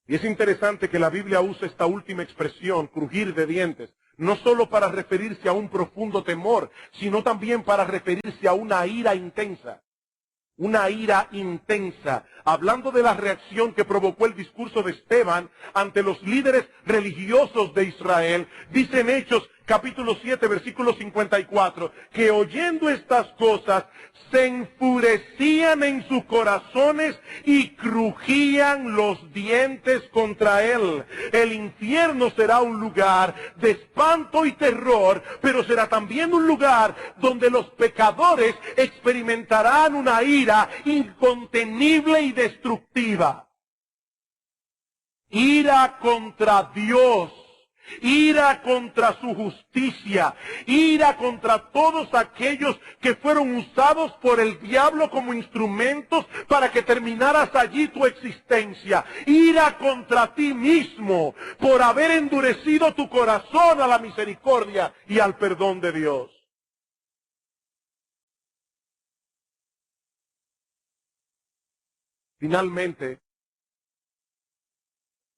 Y es interesante que la Biblia use esta última expresión, crujir de dientes, no solo para referirse a un profundo temor, sino también para referirse a una ira intensa. Una ira intensa, hablando de la reacción que provocó el discurso de Esteban ante los líderes religiosos de Israel. Dice en Hechos capítulo 7, versículo 54, que oyendo estas cosas se enfurecían en sus corazones y crujían los dientes contra él. El infierno será un lugar de espanto y terror, pero será también un lugar donde los pecadores experimentarán una ira incontenible y destructiva. Ira contra Dios. Ira contra su justicia, ira contra todos aquellos que fueron usados por el diablo como instrumentos para que terminaras allí tu existencia. Ira contra ti mismo por haber endurecido tu corazón a la misericordia y al perdón de Dios. Finalmente,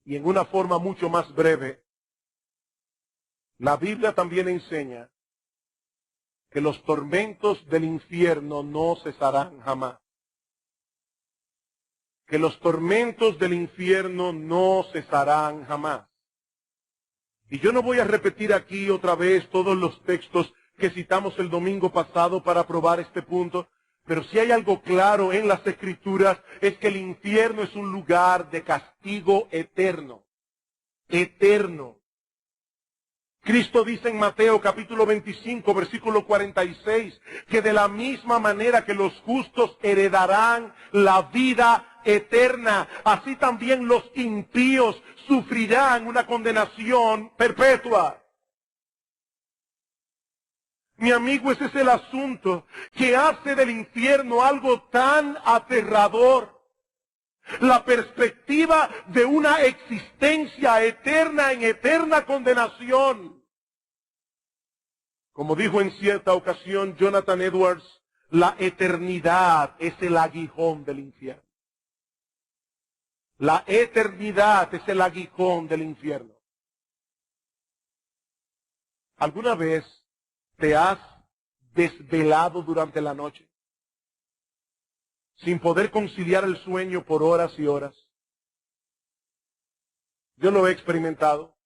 y en una forma mucho más breve, la Biblia también enseña que los tormentos del infierno no cesarán jamás. Que los tormentos del infierno no cesarán jamás. Y yo no voy a repetir aquí otra vez todos los textos que citamos el domingo pasado para probar este punto. Pero si hay algo claro en las Escrituras, es que el infierno es un lugar de castigo eterno. Eterno. Cristo dice en Mateo capítulo 25, versículo 46, que de la misma manera que los justos heredarán la vida eterna, así también los impíos sufrirán una condenación perpetua. Mi amigo, ese es el asunto que hace del infierno algo tan aterrador. La perspectiva de una existencia eterna en eterna condenación. Como dijo en cierta ocasión Jonathan Edwards, la eternidad es el aguijón del infierno. La eternidad es el aguijón del infierno. ¿Alguna vez te has desvelado durante la noche sin poder conciliar el sueño por horas y horas? Yo lo he experimentado.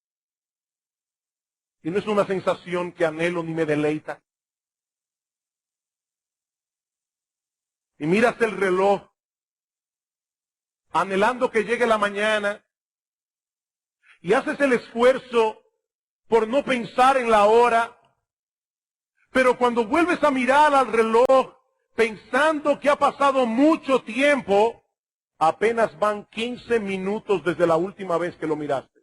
Y no es una sensación que anhelo ni me deleita. Y miras el reloj, anhelando que llegue la mañana, y haces el esfuerzo por no pensar en la hora, pero cuando vuelves a mirar al reloj, pensando que ha pasado mucho tiempo, apenas van 15 minutos desde la última vez que lo miraste.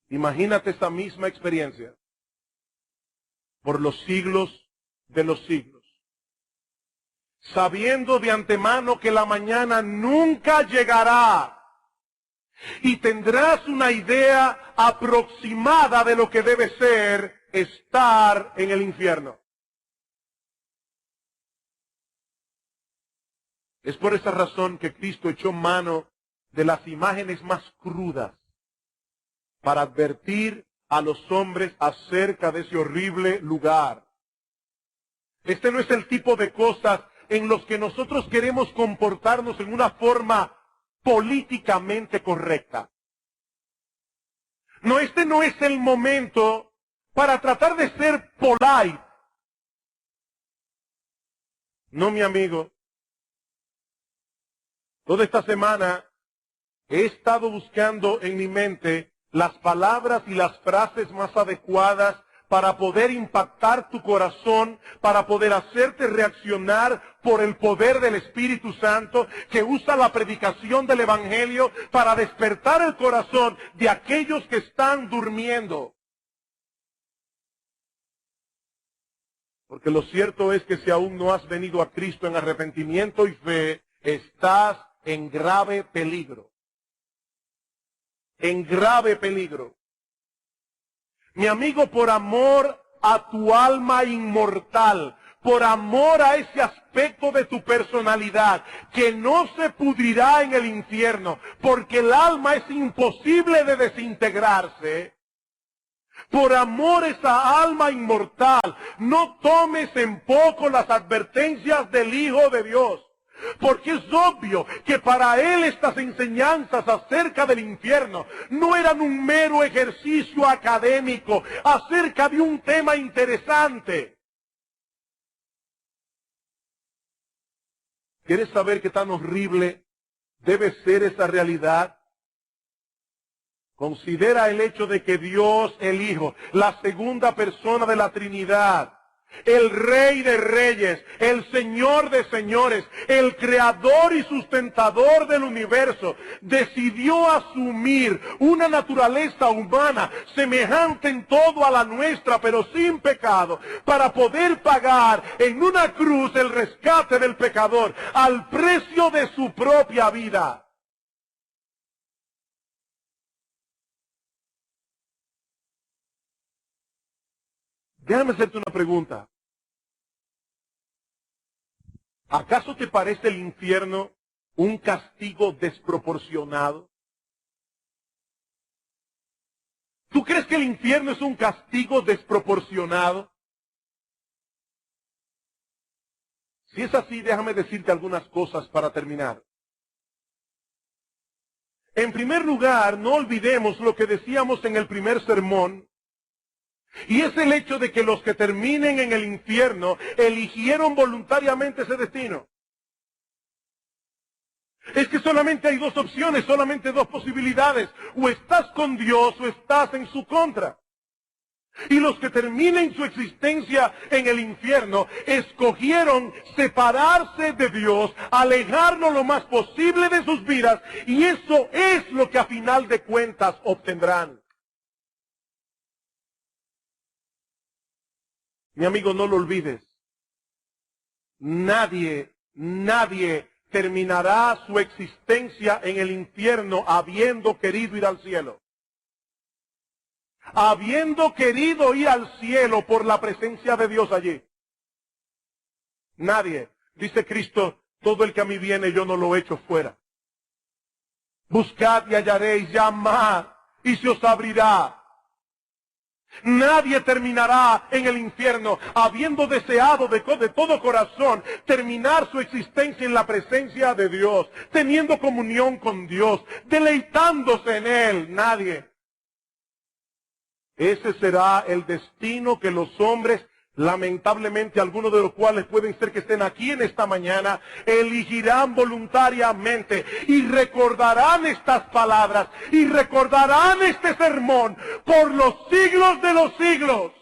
Imagínate esa misma experiencia por los siglos de los siglos, sabiendo de antemano que la mañana nunca llegará y tendrás una idea aproximada de lo que debe ser estar en el infierno. Es por esa razón que Cristo echó mano de las imágenes más crudas para advertir a los hombres acerca de ese horrible lugar. Este no es el tipo de cosas en los que nosotros queremos comportarnos en una forma políticamente correcta. No, este no es el momento para tratar de ser polite. No, mi amigo. Toda esta semana he estado buscando en mi mente las palabras y las frases más adecuadas para poder impactar tu corazón, para poder hacerte reaccionar por el poder del Espíritu Santo, que usa la predicación del Evangelio para despertar el corazón de aquellos que están durmiendo. Porque lo cierto es que si aún no has venido a Cristo en arrepentimiento y fe, estás en grave peligro. En grave peligro. Mi amigo, por amor a tu alma inmortal, por amor a ese aspecto de tu personalidad que no se pudrirá en el infierno, porque el alma es imposible de desintegrarse, por amor a esa alma inmortal, no tomes en poco las advertencias del Hijo de Dios. Porque es obvio que para él estas enseñanzas acerca del infierno no eran un mero ejercicio académico acerca de un tema interesante. ¿Quieres saber qué tan horrible debe ser esa realidad? Considera el hecho de que Dios, el Hijo, la segunda persona de la Trinidad, el Rey de Reyes, el Señor de Señores, el Creador y sustentador del universo, decidió asumir una naturaleza humana semejante en todo a la nuestra, pero sin pecado, para poder pagar en una cruz el rescate del pecador al precio de su propia vida. Déjame hacerte una pregunta. ¿Acaso te parece el infierno un castigo desproporcionado? ¿Tú crees que el infierno es un castigo desproporcionado? Si es así, déjame decirte algunas cosas para terminar. En primer lugar, no olvidemos lo que decíamos en el primer sermón, Y es el hecho de que los que terminen en el infierno eligieron voluntariamente ese destino. Es que solamente hay dos opciones, solamente dos posibilidades. O estás con Dios o estás en su contra. Y los que terminen su existencia en el infierno escogieron separarse de Dios, alejarnos lo más posible de sus vidas, y eso es lo que a final de cuentas obtendrán. Mi amigo, no lo olvides. Nadie terminará su existencia en el infierno habiendo querido ir al cielo. Habiendo querido ir al cielo por la presencia de Dios allí. Nadie. Dice Cristo, todo el que a mí viene yo no lo echo fuera. Buscad y hallaréis, llamad y se os abrirá. Nadie terminará en el infierno habiendo deseado de todo corazón terminar su existencia en la presencia de Dios, teniendo comunión con Dios, deleitándose en Él. Nadie. Ese será el destino que los hombres, lamentablemente algunos de los cuales pueden ser que estén aquí en esta mañana, elegirán voluntariamente y recordarán estas palabras y recordarán este sermón por los siglos de los siglos.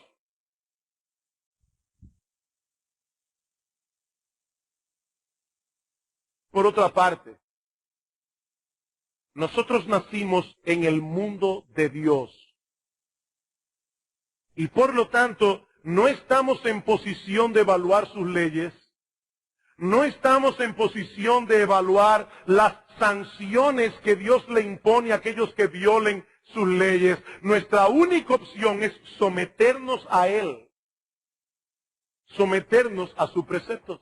Por otra parte, nosotros nacimos en el mundo de Dios. Y por lo tanto, no estamos en posición de evaluar sus leyes. No estamos en posición de evaluar las sanciones que Dios le impone a aquellos que violen sus leyes. Nuestra única opción es someternos a Él. Someternos a sus preceptos.